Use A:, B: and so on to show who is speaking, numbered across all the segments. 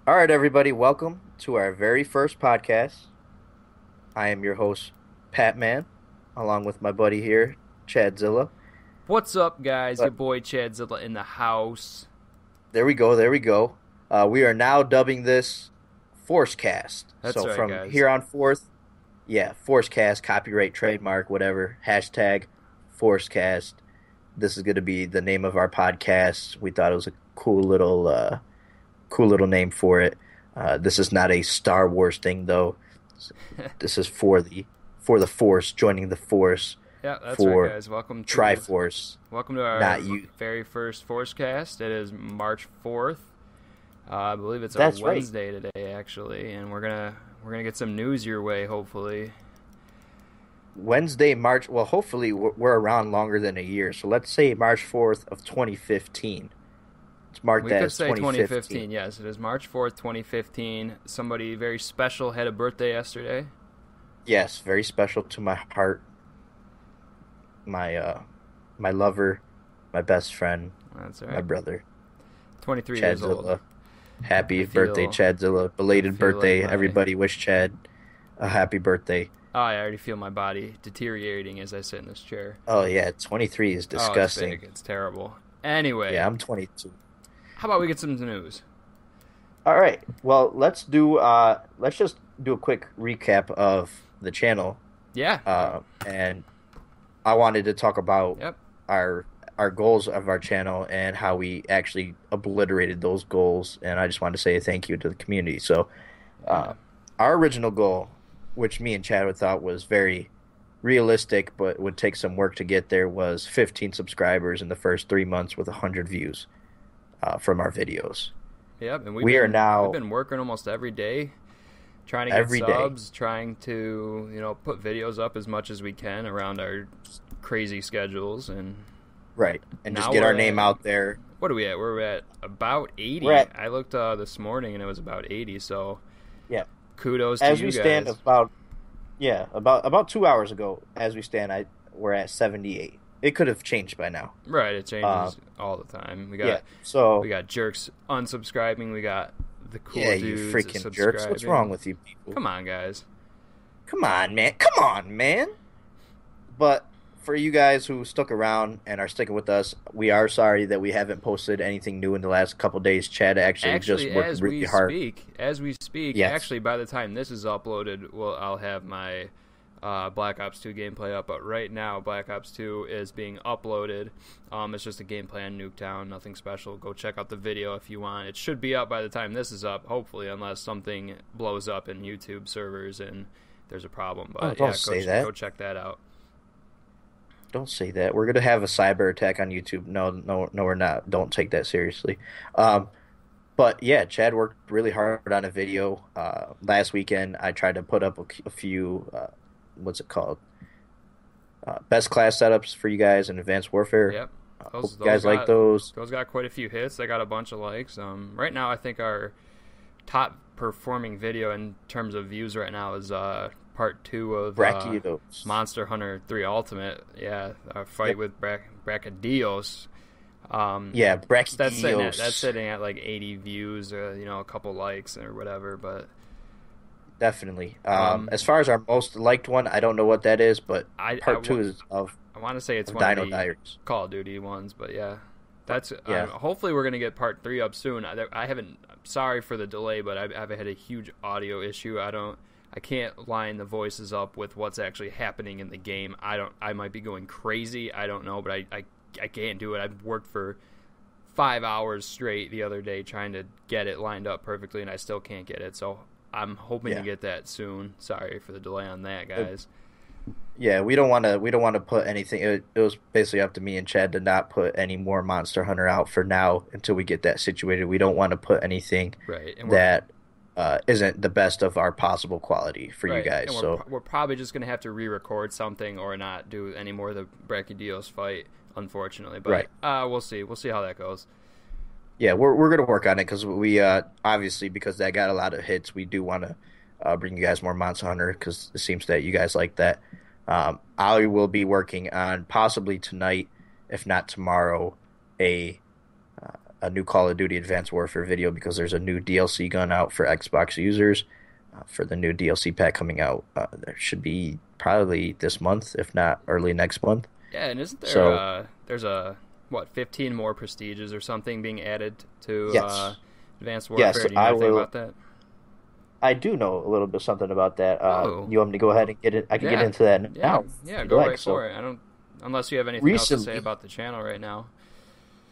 A: All right, everybody, welcome to our very first podcast. I am your host, Pat Man, along with my buddy here, Chadzilla.
B: What's up, guys? Your
A: But
B: boy Chadzilla in the house.
A: there we go, there we go. We are now dubbing this FORCEcast.
B: That's
A: So
B: right,
A: from
B: guys.
A: here on forth, yeah, FORCEcast, copyright, trademark, whatever, hashtag FORCEcast. This is going to be the name of our podcast. We thought it was a cool little name for it. This is not a Star Wars thing, though. This is for the Force, joining the Force
B: Yeah, that's right,
A: for
B: guys.
A: Triforce,
B: Welcome to our
A: not you.
B: very first ForceCast. It is March 4th. I believe it's a
A: That's right.
B: Wednesday today, actually, and we're gonna get some news your way, hopefully.
A: Wednesday, March. Well, hopefully we're around longer than a year. So let's say March 4th of 2015. Let's mark
B: We
A: that
B: could
A: as
B: say 2015.
A: 2015.
B: Yes, it is March 4th, 2015. Somebody very special had a birthday yesterday.
A: Yes, very special to my heart. My lover, my best friend,
B: That's all
A: my
B: right.
A: brother,
B: 23 years old.
A: Chadzilla. Happy
B: I
A: birthday,
B: feel
A: Chadzilla.
B: I
A: Belated
B: feel like
A: birthday. Everybody wish Chad a happy birthday.
B: Oh, I already feel my body deteriorating as I sit in this chair.
A: Oh yeah, 23 is
B: Oh, it's
A: disgusting.
B: big. It's terrible. Anyway,
A: Yeah, I'm 22.
B: how about we get some news?
A: All right. Well, let's just do a quick recap of the channel.
B: Yeah.
A: And I wanted to talk about
B: Yep.
A: our our goals of our channel and how we actually obliterated those goals. And I just wanted to say thank you to the community. So,
B: Yeah.
A: our original goal, which me and Chad would thought was very realistic, but would take some work to get there, was 15 subscribers in the first 3 months with 100 views from our videos.
B: Yep. And
A: We are now
B: we've been working almost every day, trying to get
A: every day.
B: subs, trying to put videos up as much as we can around our crazy schedules, and
A: Right. And just
B: now
A: get
B: we're
A: our name
B: at,
A: out there.
B: what are we at? We're at about 80.
A: We're at,
B: I looked this morning and it was about 80. So
A: yeah.
B: kudos to
A: As
B: you
A: we stand
B: guys.
A: about 2 hours ago, as we stand, we're at 78. It could have changed by now.
B: Right. It
A: Uh,
B: changes all the time.
A: yeah. So,
B: We got jerks unsubscribing. We got the cool
A: yeah, you
B: dudes
A: freaking jerks. What's
B: subscribing.
A: wrong with you people?
B: Come on, guys.
A: Come on, man. Come on, man. But for you guys who stuck around and are sticking with us, we are sorry that we haven't posted anything new in the last couple days. Chad actually just worked
B: as
A: really
B: we
A: hard.
B: speak,
A: Yes.
B: actually, by the time this is uploaded, I'll have my Black Ops 2 gameplay up. But right now, Black Ops 2 is being uploaded. It's just a gameplay on Nuketown, nothing special. Go check out the video if you want. It should be up by the time this is up, hopefully, unless something blows up in YouTube servers and there's a problem. But
A: Oh, don't say that.
B: go check that out.
A: Don't say that. We're gonna have a cyber attack on YouTube. No, no, no, we're not. Don't take that seriously. But yeah, Chad worked really hard on a video. Last weekend, I tried to put up a few. What's it called? Best class setups for you guys in Advanced Warfare.
B: Yep.
A: Hope you guys like those.
B: Those got quite a few hits. They got a bunch of likes. Right now, I think our top performing video in terms of views right now is part 2 of
A: Brachiotos.
B: Monster Hunter 3 Ultimate. Yeah, our fight
A: Yep.
B: with Brachadios.
A: Yeah,
B: That's
A: Brachiotos.
B: sitting at like 80 views, a couple likes or whatever. But
A: Definitely.
B: um,
A: As far as our most liked one, I don't know what that is, but
B: I
A: part two is of
B: I want to say it's one
A: Dino
B: of the
A: Diaries.
B: Call of Duty ones, but yeah, that's
A: Yeah.
B: hopefully we're gonna get part 3 up soon. I haven't. Sorry for the delay, but I've had a huge audio issue. I can't line the voices up with what's actually happening in the game. I might be going crazy. I don't know, but I can't do it. I've worked for 5 hours straight the other day trying to get it lined up perfectly, and I still can't get it. So I'm hoping to
A: Yeah.
B: get that soon. Sorry for the delay on that, guys.
A: Yeah, we don't want to put anything. It was basically up to me and Chad to not put any more Monster Hunter out for now until we get that situated. We don't want to put anything
B: Right, and
A: that isn't the best of our possible quality for you guys.
B: And
A: So
B: we're probably just gonna have to re-record something or not do any more of the Brachadios fight, unfortunately. But we'll see. We'll see how that goes.
A: yeah, we're gonna work on it because we obviously because that got a lot of hits. We do want to bring you guys more Monster Hunter because it seems that you guys like that. I will be working on possibly tonight, if not tomorrow, a a new Call of Duty Advanced Warfare video because there's a new DLC gun out for Xbox users for the new DLC pack coming out. There should be probably this month, if not early next month.
B: Yeah, and isn't there
A: So
B: there's a what 15 more prestiges or something being added to
A: yes,
B: Advanced
A: yes,
B: Warfare? Do you know
A: I
B: anything
A: will.
B: about that?
A: I do know a little bit something about that.
B: Oh,
A: You want me to go ahead and get it? I can get
B: yeah,
A: into that
B: yeah,
A: now if
B: yeah.
A: you'd
B: Go
A: like.
B: right
A: So
B: for it. I don't unless you have anything else to say
A: recently,
B: about the channel right now.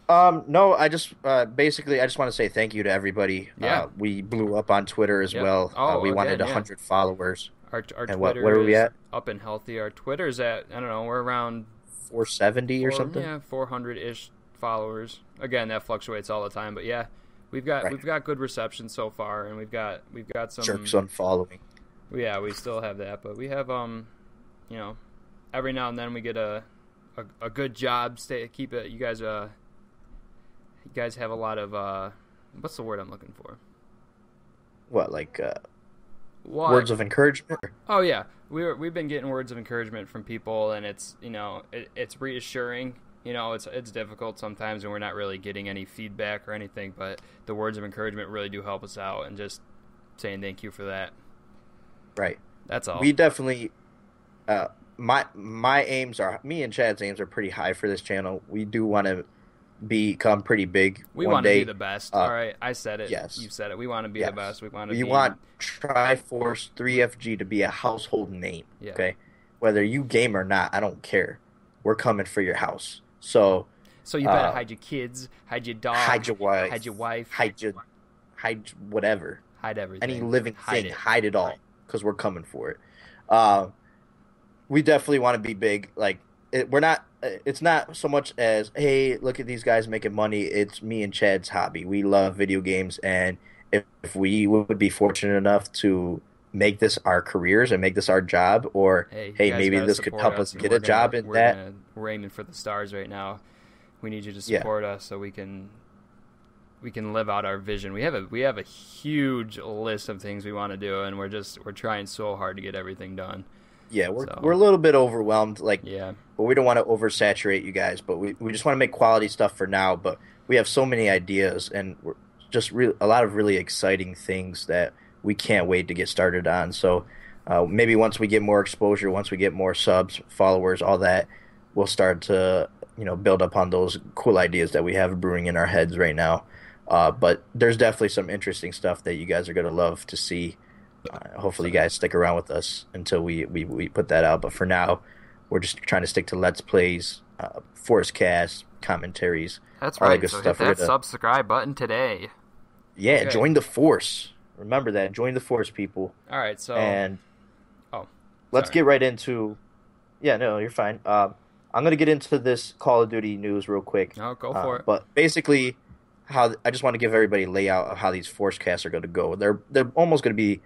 A: no, I just basically I just want to say thank you to everybody.
B: Yeah.
A: We blew up on Twitter as
B: Yep.
A: well.
B: Oh,
A: We wanted
B: again, yeah.
A: 100 followers,
B: Our
A: and what
B: Twitter
A: where are we
B: is
A: at?
B: up and healthy. Our Twitter's at I don't know. We're around
A: 470 or something.
B: 400 ish followers. Again, that fluctuates all the time, but yeah,
A: Right.
B: we've got good reception so far, and we've got some.
A: Jerks on following.
B: Yeah, we still have that, but we have you know, every now and then we get a good job. Keep it. You guys have a lot of what's the word I'm looking for?
A: What, like
B: What?
A: words of encouragement?
B: Oh yeah, we've been getting words of encouragement from people, and it's it's reassuring. It's difficult sometimes, and we're not really getting any feedback or anything. But the words of encouragement really do help us out, and just saying thank you for that.
A: Right.
B: That's all.
A: We definitely. My aims are me and Chad's aims are pretty high for this channel. We do want to become pretty big
B: We
A: one
B: want to
A: day.
B: be the best. All right, I said it.
A: Yes.
B: You said it. We want to be
A: Yes.
B: the best. We want to
A: We
B: be.
A: want Triforce 3FG to be a household name.
B: Yeah.
A: Okay, whether you game or not, I don't care. We're coming for your house. So
B: So you better hide your kids, hide your dog,
A: hide your wife, hide whatever,
B: hide everything.
A: any living
B: Hide
A: thing,
B: it.
A: hide it all, because we're coming for it. We definitely want to be big. Like we're not. It's not so much as, hey, look at these guys making money. It's me and Chad's hobby. We love video games, and if we would be fortunate enough to make this our careers and make this our job, or
B: Hey, you
A: hey,
B: guys
A: maybe
B: gotta
A: this could
B: support
A: help
B: us,
A: us
B: and
A: get
B: we're
A: a job
B: gonna-
A: in
B: we're
A: that.
B: gonna- We're aiming for the stars right now. We need you to
A: Yeah.
B: support us so we can live out our vision. We have a huge list of things we want to do, and we're trying so hard to get everything done.
A: Yeah,
B: So-
A: we're a little bit overwhelmed, like,
B: Yeah.
A: but we don't want to oversaturate you guys. But we just want to make quality stuff for now. But we have so many ideas, and we're just a lot of really exciting things that we can't wait to get started on. So maybe once we get more exposure, once we get more subs, followers, all that, we'll start to build upon those cool ideas that we have brewing in our heads right now. But there's definitely some interesting stuff that you guys are going to love to see. Hopefully you guys stick around with us until we put that out. But for now, we're just trying to stick to Let's Plays, FORCEcast, commentaries,
B: That's
A: all that
B: right.
A: good
B: So
A: stuff.
B: hit
A: We're
B: that
A: gonna-
B: subscribe button today.
A: yeah,
B: Okay.
A: join the Force. Remember that. Join the Force, people.
B: All right. So
A: And
B: oh,
A: let's
B: sorry.
A: get right into... Yeah, no, you're fine. I'm going to get into this Call of Duty news real quick.
B: No, go for it.
A: But basically, I just want to give everybody a layout of how these FORCEcasts are going to go. They're almost going to be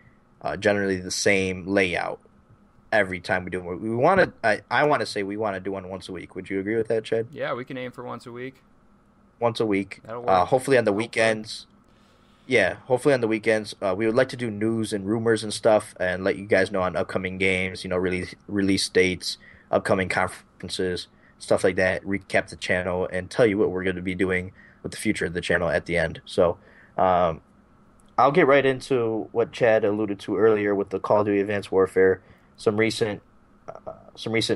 A: generally the same layout every time we do one. We want to. I want to say we want to do one once a week. Would you agree with that, Chad?
B: Yeah, we can aim for once a week.
A: Once a week.
B: That'll work.
A: Hopefully on the
B: Hopefully.
A: weekends. Yeah, hopefully on the weekends. We would like to do news and rumors and stuff, and let you guys know on upcoming games. Release dates, upcoming conferences, stuff like that. Recap the channel and tell you what we're going to be doing with the future of the channel at the end. So, I'll get right into what Chad alluded to earlier with the Call of Duty Advanced Warfare. Some recent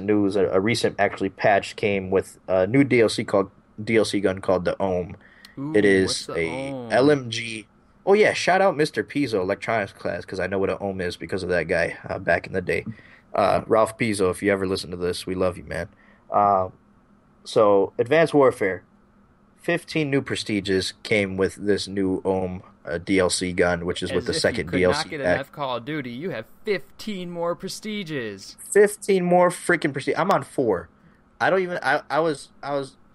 A: news. A recent actually patch came with a new DLC gun called the Ohm.
B: Ooh,
A: It is
B: what's the
A: a
B: ohm?
A: LMG. Oh yeah, shout out Mr. Pizzo Electronics class, because I know what an Ohm is because of that guy back in the day. Ralph Pizzo, if you ever listen to this, we love you, man. So Advanced Warfare, 15 new prestiges came with this new Ohm DLC gun, which is with the second
B: As if you could
A: DLC
B: not get
A: pack.
B: enough Call of Duty, you have 15 more prestiges.
A: 15 more freaking prestige. I'm on 4. I don't even. I was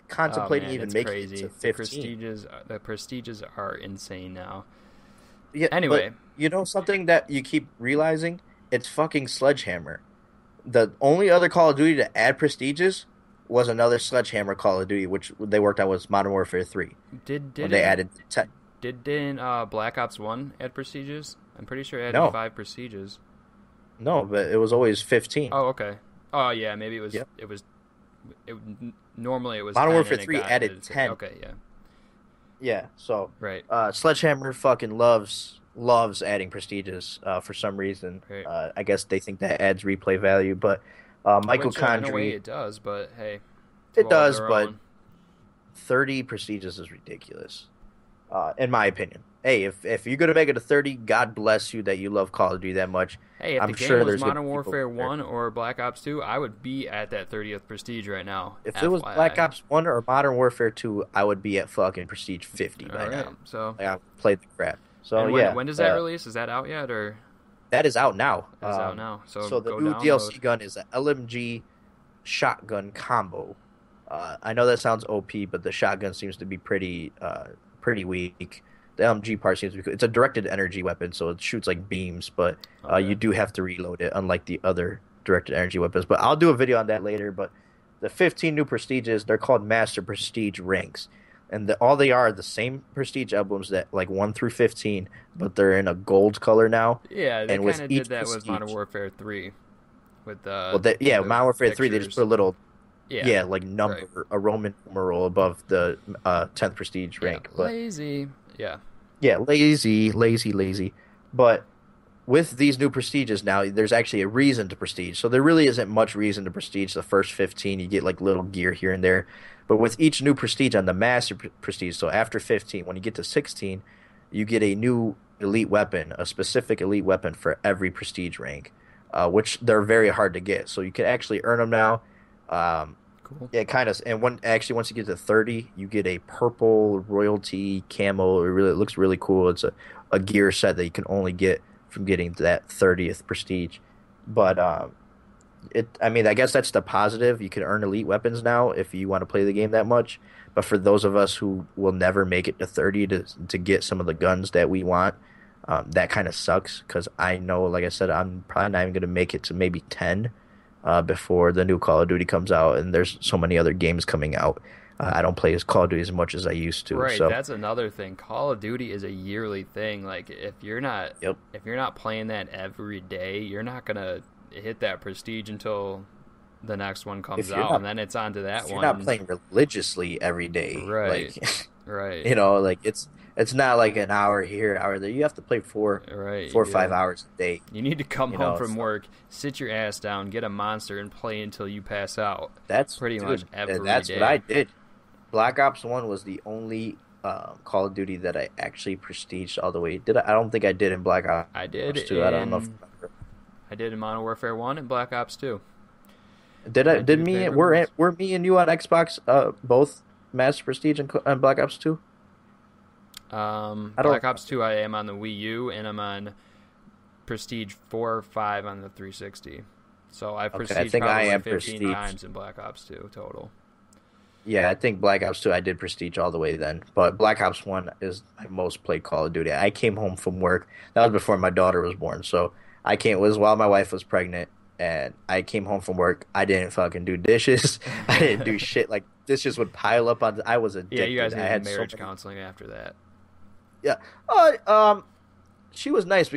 A: contemplating
B: Oh, man,
A: even
B: it's
A: making
B: crazy.
A: it to
B: The
A: 15.
B: prestiges are insane now.
A: Yeah,
B: Anyway.
A: but you know something that you keep realizing? It's fucking Sledgehammer. The only other Call of Duty to add prestiges was another Sledgehammer Call of Duty, which they worked on was Modern Warfare 3. When they added
B: Didn't Black Ops 1 add prestiges? I'm pretty sure it added
A: No.
B: 5 prestiges.
A: No, but it was always 15.
B: Oh, okay. Oh, yeah, maybe it was.
A: Yep.
B: Normally it was.
A: Modern
B: 10
A: Warfare
B: and it
A: 3
B: got
A: added
B: added to-
A: 10.
B: Okay, yeah.
A: Yeah, so
B: Right.
A: Sledgehammer fucking loves adding prestiges for some reason.
B: Right.
A: I guess they think that adds replay value, but Michael
B: Which in a way
A: Condrey,
B: it does, but hey, to
A: it
B: all
A: does,
B: their
A: but
B: own.
A: 30 prestiges is ridiculous, in my opinion. Hey, if you're gonna make it to 30, God bless you that you love Call of Duty that much.
B: Hey, if the
A: I'm
B: game
A: sure
B: was
A: there's gonna
B: Modern
A: be people
B: Warfare
A: there.
B: 1 or Black Ops 2, I would be at that 30th prestige right now.
A: If it was Black
B: FYI.
A: Ops 1 or Modern Warfare 2, I would be at fucking prestige 50
B: All
A: by
B: right.
A: now.
B: So,
A: Like, I've played the crap. So
B: and
A: yeah,
B: when does that release? Is that out yet, or
A: that is out now.
B: that is out now? So
A: So the
B: go
A: new
B: download.
A: DLC gun is a LMG shotgun combo. I know that sounds OP, but the shotgun seems to be pretty weak. The LMG part seems to be. It's a directed energy weapon, so it shoots like beams, but
B: Okay.
A: you do have to reload it, unlike the other directed energy weapons. But I'll do a video on that later. But the 15 new prestiges, they're called Master Prestige ranks, and all they are the same prestige emblems that like 1 through 15, but they're in a gold color now.
B: Yeah, they
A: And with
B: kind of did
A: each
B: that with Modern
A: prestige,
B: Warfare 3 with
A: well, yeah,
B: the
A: Modern Warfare 3, they just
B: pictures.
A: put a little,
B: Yeah.
A: yeah, like
B: Right.
A: number, a Roman numeral above the 10th prestige
B: Yeah.
A: rank. But
B: Lazy. Yeah.
A: yeah, lazy. But with these new prestiges now, there's actually a reason to prestige. So there really isn't much reason to prestige the first 15. You get like little gear here and there. But with each new prestige on the master prestige, so after 15, when you get to 16, you get a new elite weapon, a specific elite weapon for every prestige rank, which they're very hard to get. So you can actually earn them now. Um,
B: Cool.
A: yeah, kind of. And once you get to 30, you get a purple royalty camo. It looks really cool. It's a gear set that you can only get from getting to that 30th prestige. But I mean, I guess that's the positive. You can earn elite weapons now if you want to play the game that much. But for those of us who will never make it to 30 to get some of the guns that we want, that kind of sucks because I know, like I said, I'm probably not even going to make it to maybe 10 before the new Call of Duty comes out, and there's so many other games coming out. I don't play as Call of Duty as much as I used to.
B: Right,
A: So,
B: that's another thing. Call of Duty is a yearly thing. Like
A: yep.
B: if you're not playing that every day, you're not gonna hit that prestige until the next one comes
A: If you're
B: out,
A: not
B: and then it's on to that
A: if you're
B: one.
A: not playing religiously every day,
B: Right,
A: like
B: right,
A: like it's not like an hour here, hour there. You have to play
B: right.
A: four
B: You
A: or five
B: do.
A: hours a day.
B: You need to come home from
A: So
B: work, sit your ass down, get a monster, and play until you pass out.
A: that's
B: Pretty much every
A: that's what I
B: day.
A: did. Black Ops 1 was the only Call of Duty that I actually prestiged all the way. Did I don't think I did in Black
B: I did
A: Ops 2. I don't know if
B: I did in Modern Warfare 1 and Black Ops 2.
A: did I
B: My two
A: did me
B: favorite ones.
A: were me and you on Xbox both Master Prestige and Black Ops 2? I don't
B: Black Ops 2, I am on the Wii U, and I'm on Prestige 4 or 5 on the 360. So I
A: Okay, I
B: prestige
A: think I
B: probably
A: am
B: 15
A: Prestige.
B: times in Black Ops 2 total.
A: Yeah, I think Black Ops 2 I did prestige all the way then. But Black Ops 1 is my most played Call of Duty. I came home from work. That was before my daughter was born. So it was while my wife was pregnant and I came home from work. I didn't fucking do dishes. I didn't do shit. Like dishes would pile up on I was
B: Yeah,
A: addicted.
B: you guys
A: I
B: needed
A: had
B: marriage
A: so many.
B: counseling after that.
A: Yeah. Uh, um she was nice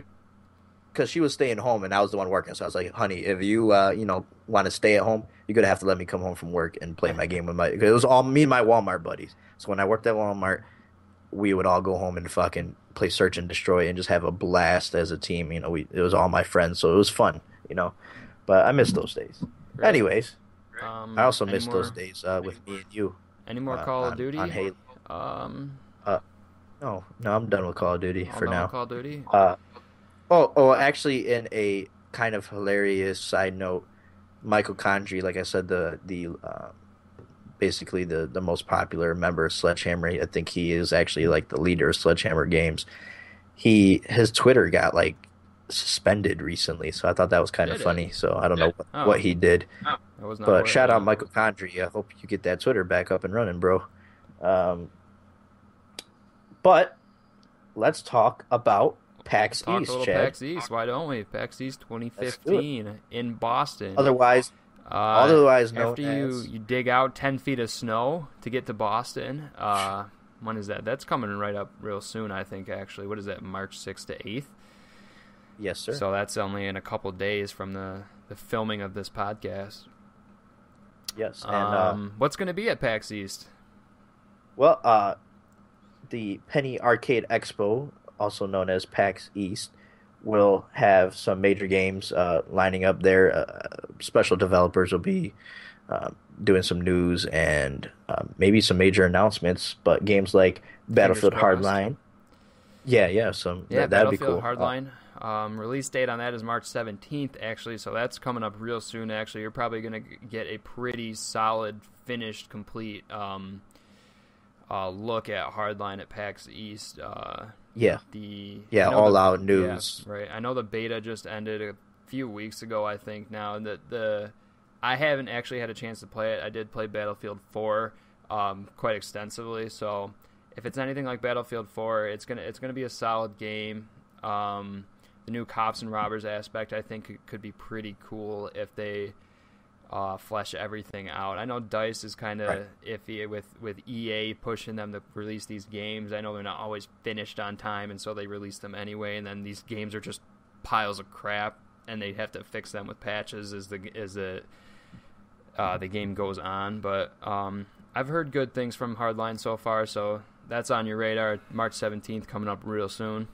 A: because she was staying home and I was the one working. So I was like, "Honey, if you want to stay at home, you're gonna have to let me come home from work and play my game with my." Cause it was all me and my Walmart buddies. So when I worked at Walmart, we would all go home and fucking play Search and Destroy and just have a blast as a team. It was all my friends, so it was fun. But I miss those days.
B: Right.
A: Anyways, I also
B: Any
A: miss
B: more,
A: those days with me and you
B: any more Call of Duty?
A: on Halo.
B: Um,
A: Uh, no, I'm done with Call of Duty
B: all
A: for
B: done with
A: now.
B: Call of Duty?
A: Uh, actually, in a kind of hilarious side note, Michael Condrey, like I said, the basically the most popular member of Sledgehammer. I think he is actually like the leader of Sledgehammer Games. His Twitter got like suspended recently, so I thought that was kind of
B: Did it?
A: funny. So I don't know
B: Oh.
A: what he did,
B: I was not
A: but
B: aware of
A: shout out
B: that.
A: Michael Condrey. I hope you get that Twitter back up and running, bro. Um, but let's talk about PAX
B: Talk a
A: East,
B: little
A: Chad.
B: PAX East. Why don't we? PAX East
A: Let's do it.
B: 2015 in Boston.
A: Otherwise,
B: Uh,
A: otherwise known
B: after
A: as
B: you dig out 10 feet of snow to get to Boston, when is that? That's coming right up real soon, I think, actually. What is that, March 6th to 8th?
A: yes, sir.
B: So that's only in a couple days from the filming of this podcast.
A: Yes, and
B: What's going to be at PAX East?
A: well, the Penny Arcade Expo, also known as PAX East, will have some major games lining up there. Special developers will be uh, doing some news and maybe some major announcements. But games like
B: Fingers
A: Battlefield
B: crossed.
A: Hardline, yeah, yeah, some
B: Yeah,
A: that'd be
B: Battlefield
A: cool.
B: Hardline. Release date on that is March 17th, actually, so that's coming up real soon, actually. You're probably going to get a pretty solid, finished, complete look at Hardline at PAX East.
A: Yeah,
B: The
A: yeah,
B: I know
A: all
B: the
A: out
B: yeah,
A: news.
B: right. I know the beta just ended a few weeks ago, I think now, and the I haven't actually had a chance to play it. I did play Battlefield 4 quite extensively, so if it's anything like Battlefield 4, it's gonna be a solid game. The new cops and robbers aspect, I think, could be pretty cool if they flesh everything out. I know DICE is kind
A: Right.
B: of iffy with EA pushing them to release these games. I know they're not always finished on time, and so they release them anyway. And then these games are just piles of crap, and they have to fix them with patches as the game goes on. But I've heard good things from Hardline so far, so that's on your radar. March 17th coming up real soon.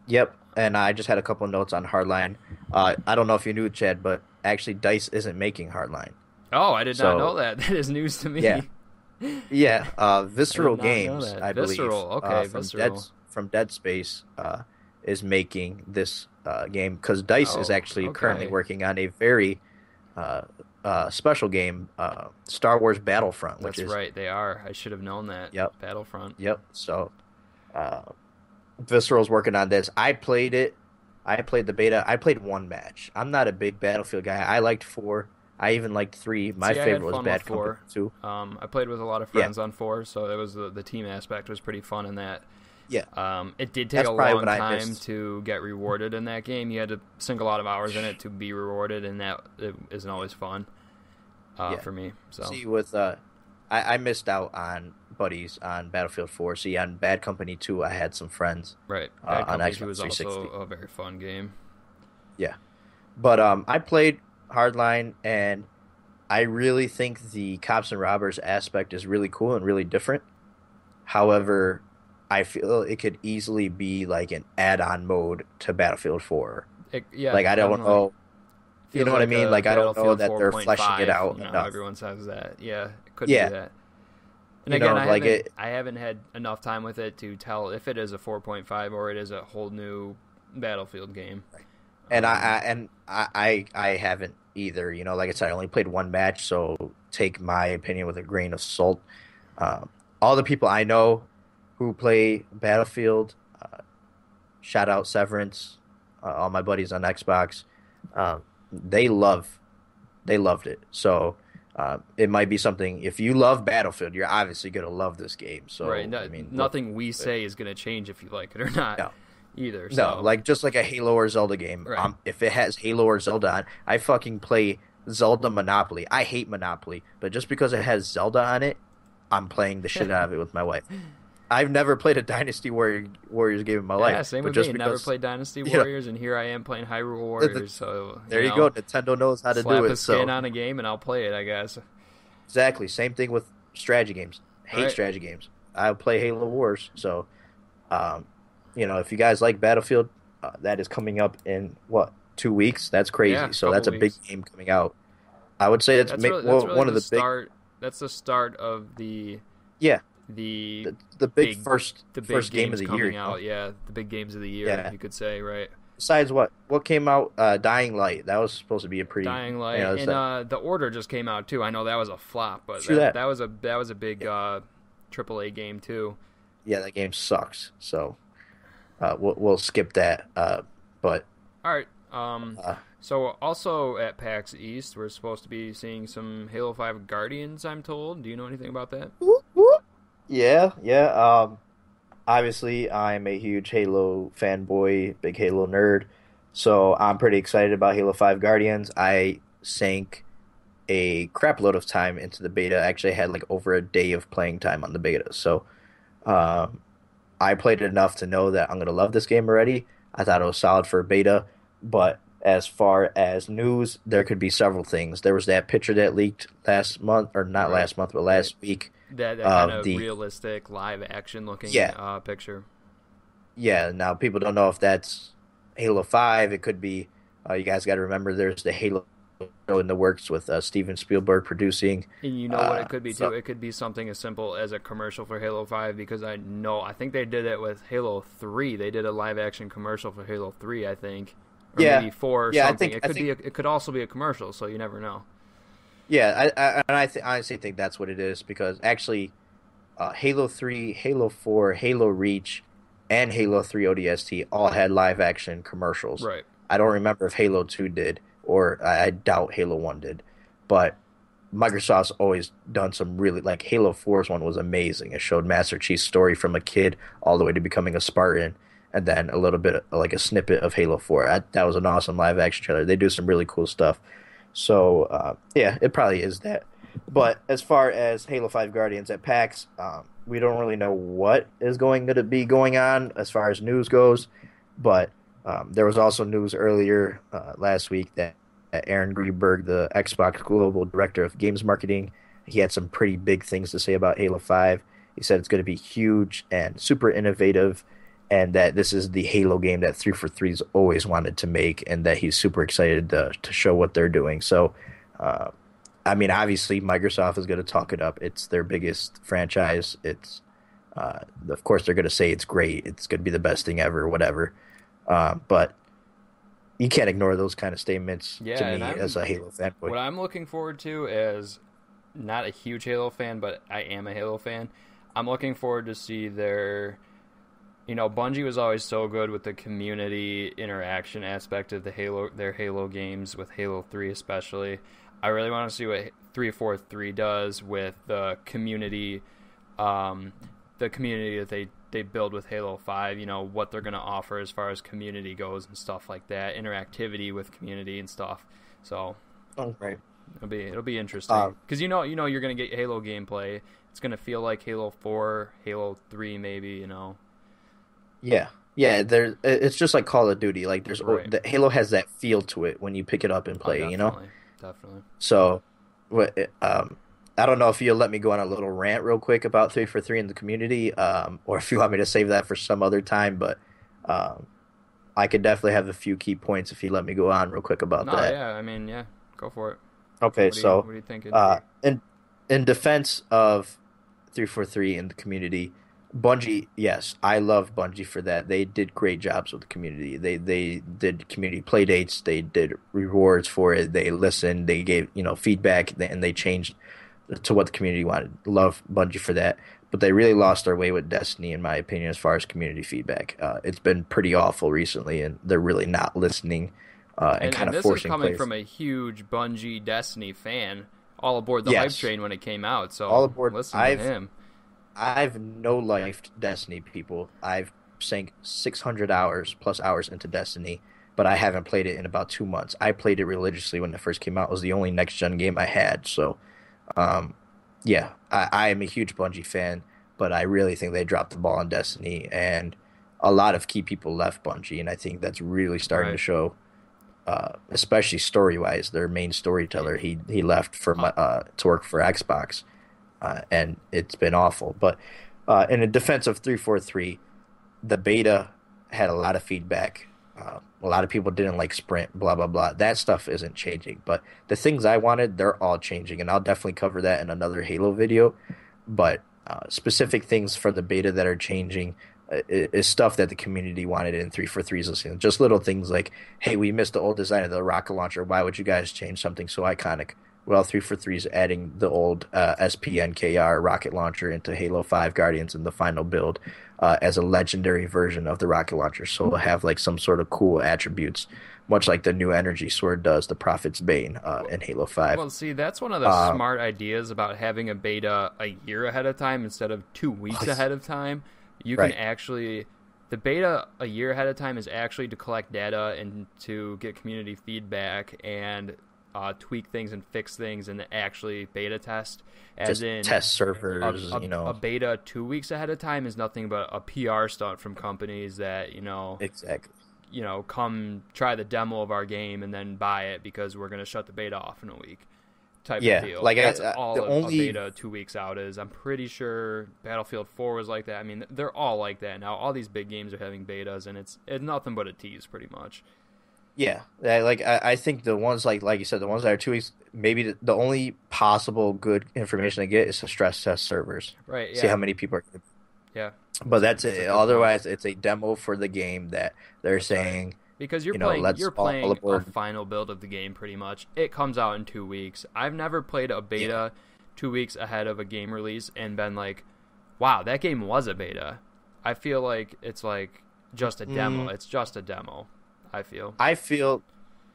A: Yep, and I just had a couple notes on Hardline. I don't know if you knew, Chad, but actually Dice isn't making Hardline.
B: Oh, I did not know
A: So
B: that. That is news to me.
A: yeah, yeah.
B: I
A: Visceral
B: did not know
A: Games,
B: that.
A: I believe,
B: Visceral, okay,
A: from
B: Visceral.
A: Dead Space, is making this game because Dice is
B: Oh,
A: actually currently
B: okay.
A: working on a very uh, special game, Star Wars Battlefront, which
B: That's
A: is
B: right, they are. I should have known that.
A: yep,
B: Battlefront.
A: yep. So uh, Visceral's working on this. I played it. I played the beta. I played one match. I'm not a big Battlefield guy. I liked 4. I even liked 3. My
B: See, I had
A: favorite was
B: fun
A: Bad
B: with
A: Company
B: 4.
A: 2.
B: I played with a lot of
A: Yeah,
B: friends on 4, so it was the team aspect was pretty fun in that.
A: yeah.
B: It did take
A: That's
B: a
A: probably
B: long
A: what I
B: time
A: missed.
B: to get rewarded in that game. You had to sink a lot of hours in it to be rewarded, and that it isn't always fun
A: Yeah.
B: for me. So
A: See, with I missed out on buddies on Battlefield 4. See, on Bad Company 2, I had some friends
B: right, Bad
A: on
B: Company
A: Xbox
B: 2 was also
A: 360.
B: a very fun game.
A: Yeah, but I played Hardline, and I really think the cops and robbers aspect is really cool and really different. However, I feel it could easily be like an add-on mode to Battlefield 4.
B: Yeah,
A: Like I don't
B: definitely.
A: know, you
B: Feels
A: know what I
B: like
A: mean?
B: a
A: Like I don't know
B: Battlefield
A: that they're fleshing it
B: 4.5.
A: out
B: You know,
A: enough.
B: everyone says that. Yeah, it could be
A: Yeah,
B: that. And
A: you know,
B: again,
A: like it.
B: I haven't had enough time with it to tell if it is a 4.5 or it is a whole new Battlefield game.
A: And
B: Um,
A: I haven't either. You know, like I said, I only played one match, so take my opinion with a grain of salt. Um, all the people I know who play Battlefield, shout out Severance, all my buddies on Xbox, they loved it. So it might be something. If you love Battlefield, you're obviously gonna love this game.
B: right.
A: So I mean, look,
B: Nothing we say is going to change if you like it or not,
A: no.
B: either.
A: No,
B: So,
A: like just like a Halo or Zelda game.
B: right.
A: If it has Halo or Zelda on, I fucking play Zelda Monopoly. I hate Monopoly, but just because it has Zelda on it, I'm playing the shit out of it with my wife. I've never played a Warriors game in my
B: Yeah,
A: life,
B: same
A: but
B: with
A: just
B: me. Never
A: because
B: played Dynasty
A: you know,
B: Warriors, and here I am playing Hyrule Warriors. So
A: there you go. Nintendo knows how to
B: slap
A: do
B: a
A: it.
B: skin
A: So
B: on a game, and I'll play it. I guess.
A: exactly, same thing with strategy games. Hate
B: Right.
A: strategy games. I play Halo Wars. So, um, if you guys like Battlefield, that is coming up in what 2 weeks. That's
B: Yeah,
A: crazy.
B: a
A: So
B: couple
A: that's a big
B: weeks.
A: game coming out. I would say
B: That's really
A: one
B: the
A: of the big,
B: start. That's the start of
A: yeah,
B: the
A: the big
B: big
A: first
B: the big
A: first game of
B: games
A: the
B: coming
A: year.
B: out. Yeah, the big games of the year.
A: Yeah.
B: You could say, right?
A: Besides what came out, Dying Light. That was supposed to be a pretty,
B: Dying Light
A: it's
B: and
A: that-
B: The Order just came out too. I know that was a flop, but
A: True
B: that,
A: that.
B: that was a big AAA game too.
A: yeah, that game sucks. So we'll skip that. But
B: All right.
A: uh,
B: So also at PAX East, we're supposed to be seeing some Halo 5 Guardians. I'm told. Do you know anything about that?
A: whoop, whoop. Yeah, yeah. Obviously, I'm a huge Halo fanboy, big Halo nerd. So I'm pretty excited about Halo 5 Guardians. I sank a crap load of time into the beta. Actually, I had like over a day of playing time on the beta. So um, I played it enough to know that I'm going to love this game already. I thought it was solid for a beta. But as far as news, there could be several things. There was that picture that leaked last month, or not
B: Right.
A: last month, but last week,
B: That kind of
A: the
B: realistic live action looking
A: yeah,
B: picture.
A: yeah. Now people don't know if that's Halo 5. It could be. You guys got to remember there's the Halo in the works with Steven Spielberg producing.
B: And you know what it could be too?
A: So
B: It could be something as simple as a commercial for Halo 5 because I think they did it with Halo 3. They did a live action commercial for Halo 3, I think. Or
A: yeah,
B: maybe 4 or
A: yeah.
B: something. It could also be a commercial, so you never know.
A: Yeah, I honestly think that's what it is because actually, Halo 3, Halo 4, Halo Reach, and Halo 3 ODST all had live action commercials.
B: Right.
A: I don't remember if Halo 2 did, or I doubt Halo 1 did, but Microsoft's always done some really like Halo 4's one was amazing. It showed Master Chief's story from a kid all the way to becoming a Spartan, and then a little bit like a snippet of Halo 4. That was an awesome live action trailer. They do some really cool stuff. So yeah, it probably is that. But as far as Halo 5 Guardians at PAX, we don't really know what is going to be going on as far as news goes. But there was also news earlier last week that Aaron Greenberg, the Xbox Global Director of Games Marketing, he had some pretty big things to say about Halo 5. He said it's going to be huge and super innovative, and that this is the Halo game that 343's always wanted to make, and that he's super excited to show what they're doing. So, I mean, obviously, Microsoft is going to talk it up. It's their biggest franchise. Of course, they're going to say it's great. It's going to be the best thing ever, whatever. But you can't ignore those kind of statements to me as a Halo fanboy.
B: What I'm looking forward to as not a huge Halo fan, but I am a Halo fan. I'm looking forward to see their... You know, Bungie was always so good with the community interaction aspect of their Halo games, with Halo 3 especially. I really want to see what 343 does with the community that they build with Halo 5, you know, what they're going to offer as far as community goes and stuff like that, interactivity with community and stuff. So,
A: right.
B: It'll be interesting because you know you're going to get Halo gameplay. It's going to feel like Halo 4, Halo 3 maybe, you know.
A: Yeah, it's just like Call of Duty. Like the Halo has that feel to it when you pick it up and play. You know,
B: definitely.
A: So, I don't know if you'll let me go on a little rant real quick about 343 in the community, or if you want me to save that for some other time. But I could definitely have a few key points if you let me go on real quick about that.
B: Yeah, I mean, yeah, go for it.
A: Okay,
B: what are you thinking?
A: In defense of 343 in the community, Bungie, yes, I love Bungie for that. They did great jobs with the community. They did community play dates. They did rewards for it. They listened. They gave feedback, and they changed to what the community wanted. Love Bungie for that. But they really lost their way with Destiny, in my opinion, as far as community feedback. It's been pretty awful recently, and they're really not listening and kind of forcing.
B: This is coming
A: players.
B: from a huge Bungie Destiny fan, all aboard the hype train when it came out. So
A: all aboard.
B: Listen to him.
A: I've no-lifed Destiny, people. I've sank 600 hours plus hours into Destiny, but I haven't played it in about 2 months. I played it religiously when it first came out. It was the only next-gen game I had. So, yeah, I am a huge Bungie fan, but I really think they dropped the ball on Destiny, and a lot of key people left Bungie, and I think that's really starting to show, especially story-wise. Their main storyteller, he left to work for Xbox. And it's been awful. But in the defense of 343, the beta had a lot of feedback. A lot of people didn't like Sprint, blah, blah, blah. That stuff isn't changing. But the things I wanted, they're all changing. And I'll definitely cover that in another Halo video. But specific things for the beta that are changing is stuff that the community wanted in 343's listening. Just little things like, hey, we missed the old design of the rocket launcher. Why would you guys change something so iconic? Well, 343 is adding the old SPNKR rocket launcher into Halo 5 Guardians in the final build as a legendary version of the rocket launcher. So it'll have like some sort of cool attributes, much like the new energy sword does, the Prophet's Bane in Halo 5.
B: Well, see, that's one of the smart ideas about having a beta a year ahead of time instead of 2 weeks ahead of time. You can actually... The beta a year ahead of time is actually to collect data and to get community feedback and... tweak things and fix things and actually beta test.
A: Just in test servers,
B: a beta 2 weeks ahead of time is nothing but a PR stunt from companies that,
A: exactly.
B: Come try the demo of our game and then buy it because we're going to shut the beta off in a week. type of
A: Yeah,
B: deal.
A: like
B: That's
A: the
B: all a
A: only
B: beta 2 weeks out is. I'm pretty sure Battlefield 4 was like that. I mean, they're all like that now. All these big games are having betas, and it's nothing but a tease, pretty much.
A: yeah, I think the ones like you said, the ones that are 2 weeks, maybe the only possible good information to get is to stress test servers,
B: Right?
A: see how
B: Yeah,
A: many people are.
B: yeah.
A: But that's
B: That's a
A: it.
B: good point.
A: Otherwise, it's a demo for the game that they're
B: That's right.
A: saying,
B: Because
A: let's
B: you're
A: all
B: playing a
A: aboard.
B: final build of the game pretty much. It comes out in 2 weeks. I've never played a
A: Yeah.
B: beta 2 weeks ahead of a game release and been like, wow, that game was a beta. I feel like it's like just a demo.
A: Mm,
B: It's just a demo. I feel.
A: I feel,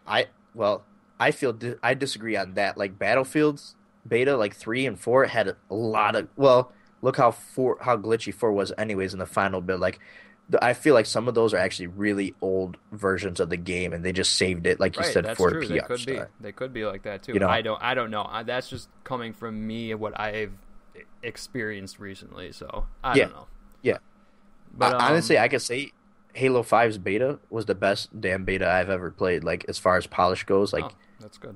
A: I well, I feel I disagree on that. Like Battlefield's beta, like 3 and 4 had a lot of. Well, look how glitchy 4 was, anyways, in the final build. Like, I feel like some of those are actually really old versions of the game, and they just saved it, like you
B: Right,
A: said,
B: that's
A: for the
B: true. They
A: PR
B: could be.
A: stunt.
B: They could be like that too.
A: You know,
B: I don't know. That's just coming from me what I've experienced recently. So I
A: yeah,
B: don't know.
A: yeah.
B: But
A: Honestly, I could say Halo 5's beta was the best damn beta I've ever played. Like as far as polish goes,
B: oh,
A: like
B: that's good.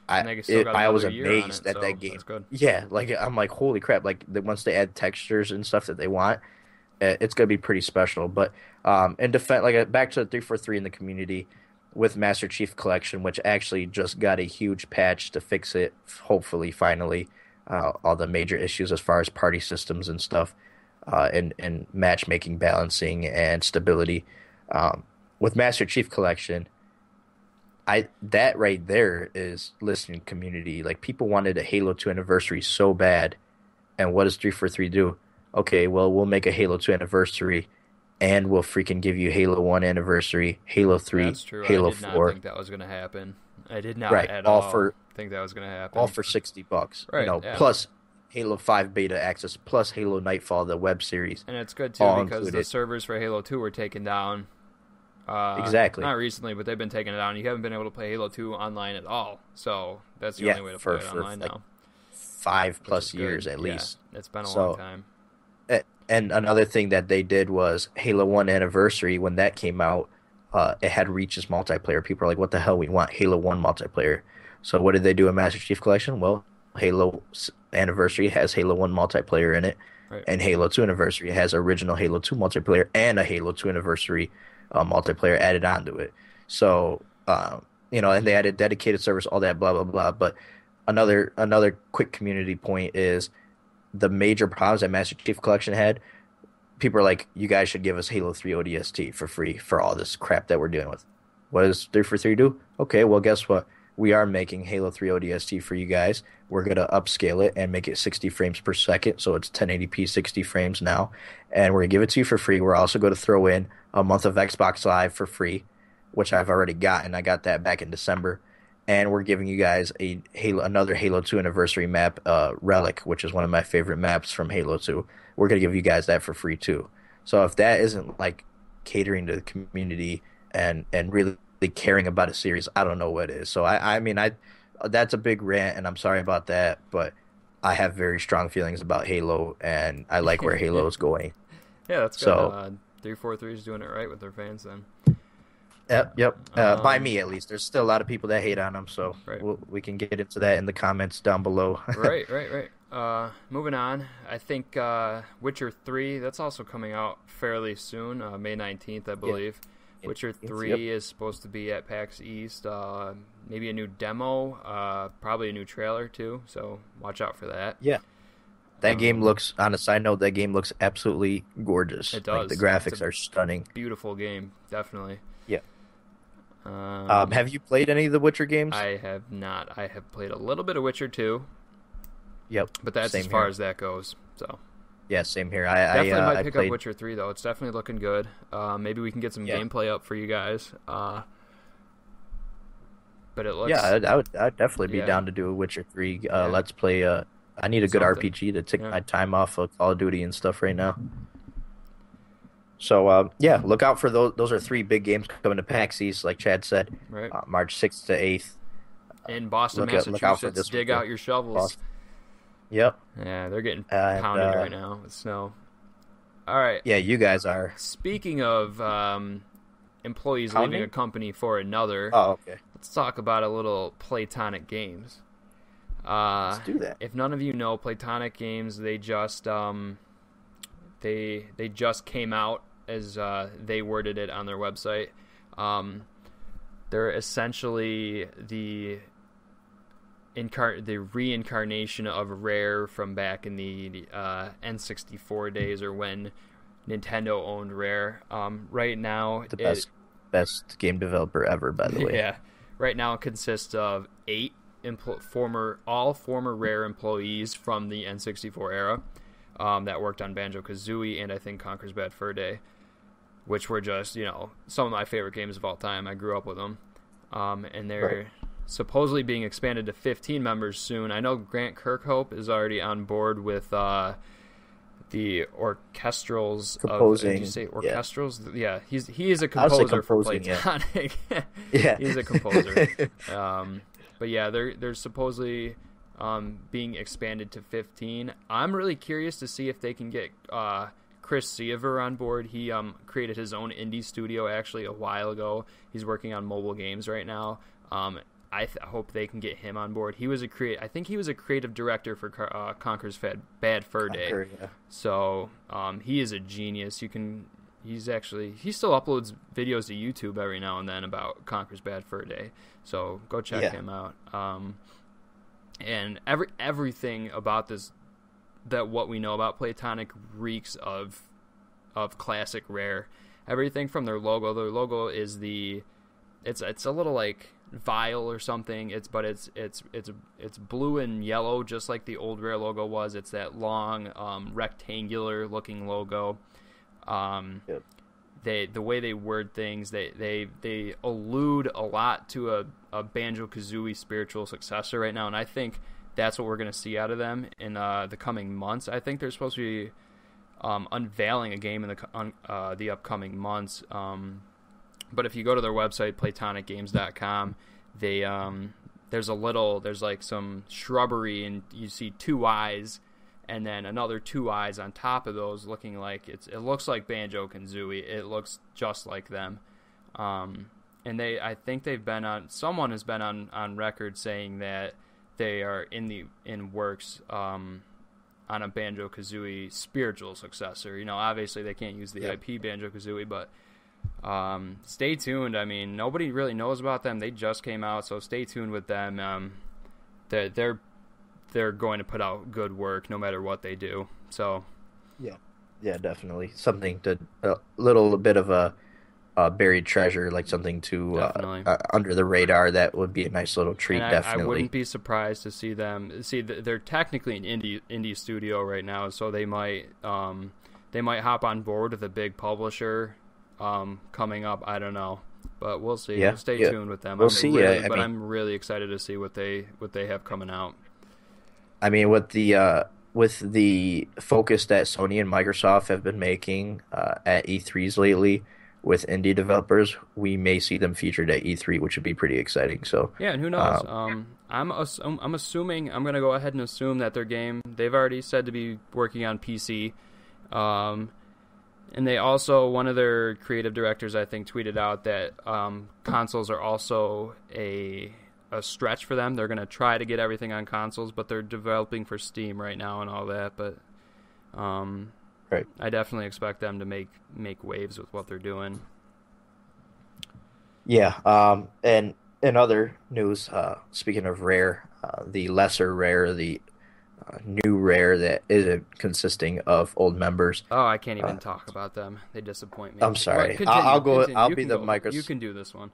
A: I
B: And they still got
A: I was
B: another year on
A: amazed
B: it,
A: at
B: so
A: that game.
B: that's good.
A: Yeah, like I'm like holy crap! Like once they add textures and stuff that they want, it's gonna be pretty special. But in defense, like back to the 343 in the community with Master Chief Collection, which actually just got a huge patch to fix it. Hopefully, finally, all the major issues as far as party systems and stuff, and matchmaking, balancing, and stability. With Master Chief Collection, I that right there is listening community. Like people wanted a Halo 2 anniversary so bad, and what does 343 do? Okay, well we'll make a Halo 2 anniversary, and we'll freaking give you Halo 1 anniversary, Halo 3,
B: That's true. I
A: Halo
B: did not
A: 4,
B: think that was going to happen. I did not
A: right?
B: at
A: All
B: all
A: for
B: think that was going to
A: all
B: happen.
A: for $60.
B: Right, yeah.
A: Plus Halo 5 beta access, plus Halo Nightfall, the web series,
B: And it's good too
A: all
B: because the
A: included.
B: servers for Halo 2 were taken down.
A: Exactly.
B: Not recently, but they've been taken down. You haven't been able to play Halo 2 online at all. So that's the
A: Yeah,
B: only way to play it
A: for
B: online
A: like
B: now.
A: five
B: Which
A: plus
B: is
A: years
B: good.
A: at
B: Yeah,
A: least.
B: it's been a long
A: So
B: time.
A: And another thing that they did was Halo 1 Anniversary, when that came out, it had reaches multiplayer. People are like, what the hell? We want Halo 1 multiplayer. So what did they do in Master Chief Collection? Well, Anniversary has Halo 1 multiplayer in it,
B: Right.
A: and Halo 2 Anniversary has original Halo 2 multiplayer and a Halo 2 Anniversary multiplayer added onto it. So, and they added dedicated servers, all that, blah, blah, blah. But another quick community point is the major problems that Master Chief Collection had. People are like, you guys should give us Halo 3 ODST for free for all this crap that we're dealing with. What does 343 do? Okay, well, guess what? We are making Halo 3 ODST for you guys. We're going to upscale it and make it 60 frames per second, so it's 1080p 60 frames now. And we're going to give it to you for free. We're also going to throw in a month of Xbox Live for free, which I've already gotten. I got that back in December. And we're giving you guys another Halo 2 anniversary map, Relic, which is one of my favorite maps from Halo 2. We're going to give you guys that for free too. So if that isn't like catering to the community and really caring about a series, I don't know what is. So I mean that's a big rant, and I'm sorry about that, but I have very strong feelings about Halo, and I like where Halo is going.
B: Yeah, that's good.
A: So
B: 343 is doing it right with their fans then.
A: Yep. By me, at least. There's still a lot of people that hate on them, so
B: Right.
A: we can get into that in the comments down below.
B: Right. Moving on, I think Witcher 3, that's also coming out fairly soon, May 19th, I believe.
A: Yeah.
B: Witcher 3
A: Yep.
B: is supposed to be at PAX East. Maybe a new demo, probably a new trailer too, so watch out for that.
A: Yeah. That game looks, on a side note, that game looks absolutely gorgeous.
B: It
A: Like,
B: does.
A: the graphics
B: It's a
A: are stunning.
B: Beautiful game, definitely.
A: Yeah. Have you played any of the Witcher games?
B: I have not. I have played a little bit of Witcher 2,
A: Yep.
B: but that's
A: Same
B: as far
A: here.
B: as that goes. So
A: Yeah, same here.
B: definitely
A: I
B: might pick
A: played.
B: up Witcher 3 though. It's definitely looking good. Maybe we can get some
A: Yeah.
B: gameplay up for you guys. But it looks
A: I'd definitely be
B: Yeah.
A: down to do a Witcher 3
B: Yeah.
A: Let's Play. I need a good
B: Something.
A: RPG to take
B: Yeah.
A: my time off of Call of Duty and stuff right now. So yeah, look out for those. Those are 3 big games coming to PAX East, like Chad said,
B: right
A: March 6th to 8th.
B: in Boston,
A: look out for
B: Massachusetts.
A: this
B: Dig
A: weekend.
B: out your shovels.
A: Boston. Yep.
B: Yeah, they're getting
A: And,
B: pounded right now with snow. All right.
A: Yeah, you guys are.
B: Speaking of employees
A: Pounding?
B: leaving a company for another,
A: Oh, okay.
B: let's talk about a little Playtonic Games.
A: Let's do that.
B: If none of you know, Playtonic Games, they just they just came out, as they worded it on their website. They're essentially the reincarnation of Rare from back in the N64 days, or when Nintendo owned Rare. Right now,
A: The best game developer ever, by the way.
B: Yeah, right now it consists of 8 former Rare employees from the N64 era that worked on Banjo-Kazooie and I think Conker's Bad Fur Day, which were just, some of my favorite games of all time. I grew up with them. And they're supposedly being expanded to 15 members soon. I know Grant Kirkhope is already on board with the orchestrals.
A: Composing.
B: Did you say orchestrals? Yeah, he is a composer for Playtonic.
A: Yeah.
B: He's a composer. But yeah, they're supposedly being expanded to 15. I'm really curious to see if they can get Chris Seaver on board. He created his own indie studio actually a while ago. He's working on mobile games right now. I hope they can get him on board. I think he was a creative director for Conker's Bad Fur Day.
A: Yeah.
B: So he is a genius. He still uploads videos to YouTube every now and then about Conker's Bad Fur Day. So go check him out. And everything about this, that what we know about Playtonic, reeks of classic Rare. Everything from their logo. Their logo is it's a little like vial or something. It's blue and yellow, just like the old Rare logo was. It's that long rectangular looking logo.
A: Yep.
B: The way they word things, they allude a lot to a Banjo-Kazooie spiritual successor right now, and I think that's what we're going to see out of them in the coming months. I think they're supposed to be unveiling a game in the upcoming months. But if you go to their website, playtonicgames.com, there's like some shrubbery, and you see 2 eyes, and then another 2 eyes on top of those, looking like it looks like Banjo-Kazooie. It looks just like them. And I think someone has been on record saying that they are in works on a Banjo-Kazooie spiritual successor. Obviously they can't use the IP Banjo-Kazooie, but stay tuned. I mean, nobody really knows about them. They just came out, so stay tuned with them. They're going to put out good work no matter what they do. So
A: yeah, definitely something a little bit of a buried treasure, like something to under the radar. That would be a nice little treat. Definitely,
B: I wouldn't be surprised to see them. They're technically an indie studio right now, so they might hop on board with a big publisher coming up. I don't know, but we'll see.
A: Yeah,
B: stay tuned with them.
A: We'll see.
B: I'm really excited to see what they have coming out.
A: I mean, with the focus that Sony and Microsoft have been making at E3s lately with indie developers, we may see them featured at E3, which would be pretty exciting. So
B: yeah, and who knows? I'm assuming, I'm going to go ahead and assume that their game, they've already said to be working on PC. And they also, one of their creative directors, I think, tweeted out that consoles are also a stretch for them. They're going to try to get everything on consoles, but they're developing for Steam right now and all that. But
A: right.
B: I definitely expect them to make waves with what they're doing.
A: Yeah. And in other news, speaking of Rare, the lesser Rare, the new Rare that isn't consisting of old members.
B: Oh, I can't even talk about them. They disappoint me.
A: I'm sorry.
B: Continue.
A: I'll be the Microsoft.
B: You can do this one.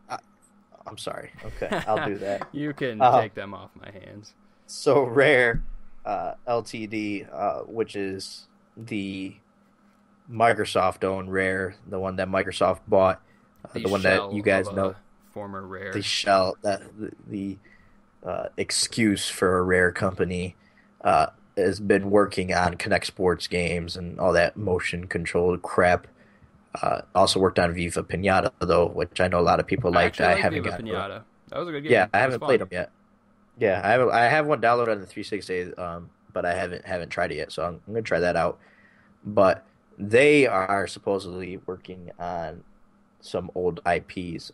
A: I'm sorry. Okay, I'll do that.
B: You can take them off my hands.
A: So Rare Ltd, which is the Microsoft-owned Rare, the one that Microsoft bought, the one that you guys know,
B: former Rare,
A: the shell, that the excuse for a Rare company, has been working on Kinect Sports games and all that motion-controlled crap. Also worked on Viva Pinata, though, which I know a lot of people liked. I haven't
B: Viva
A: gotten
B: Pinata. That was a good game.
A: Yeah, I haven't played them yet. Yeah, I have one downloaded on the 360, but I haven't tried it yet, so I'm gonna try that out. But they are supposedly working on some old IPs.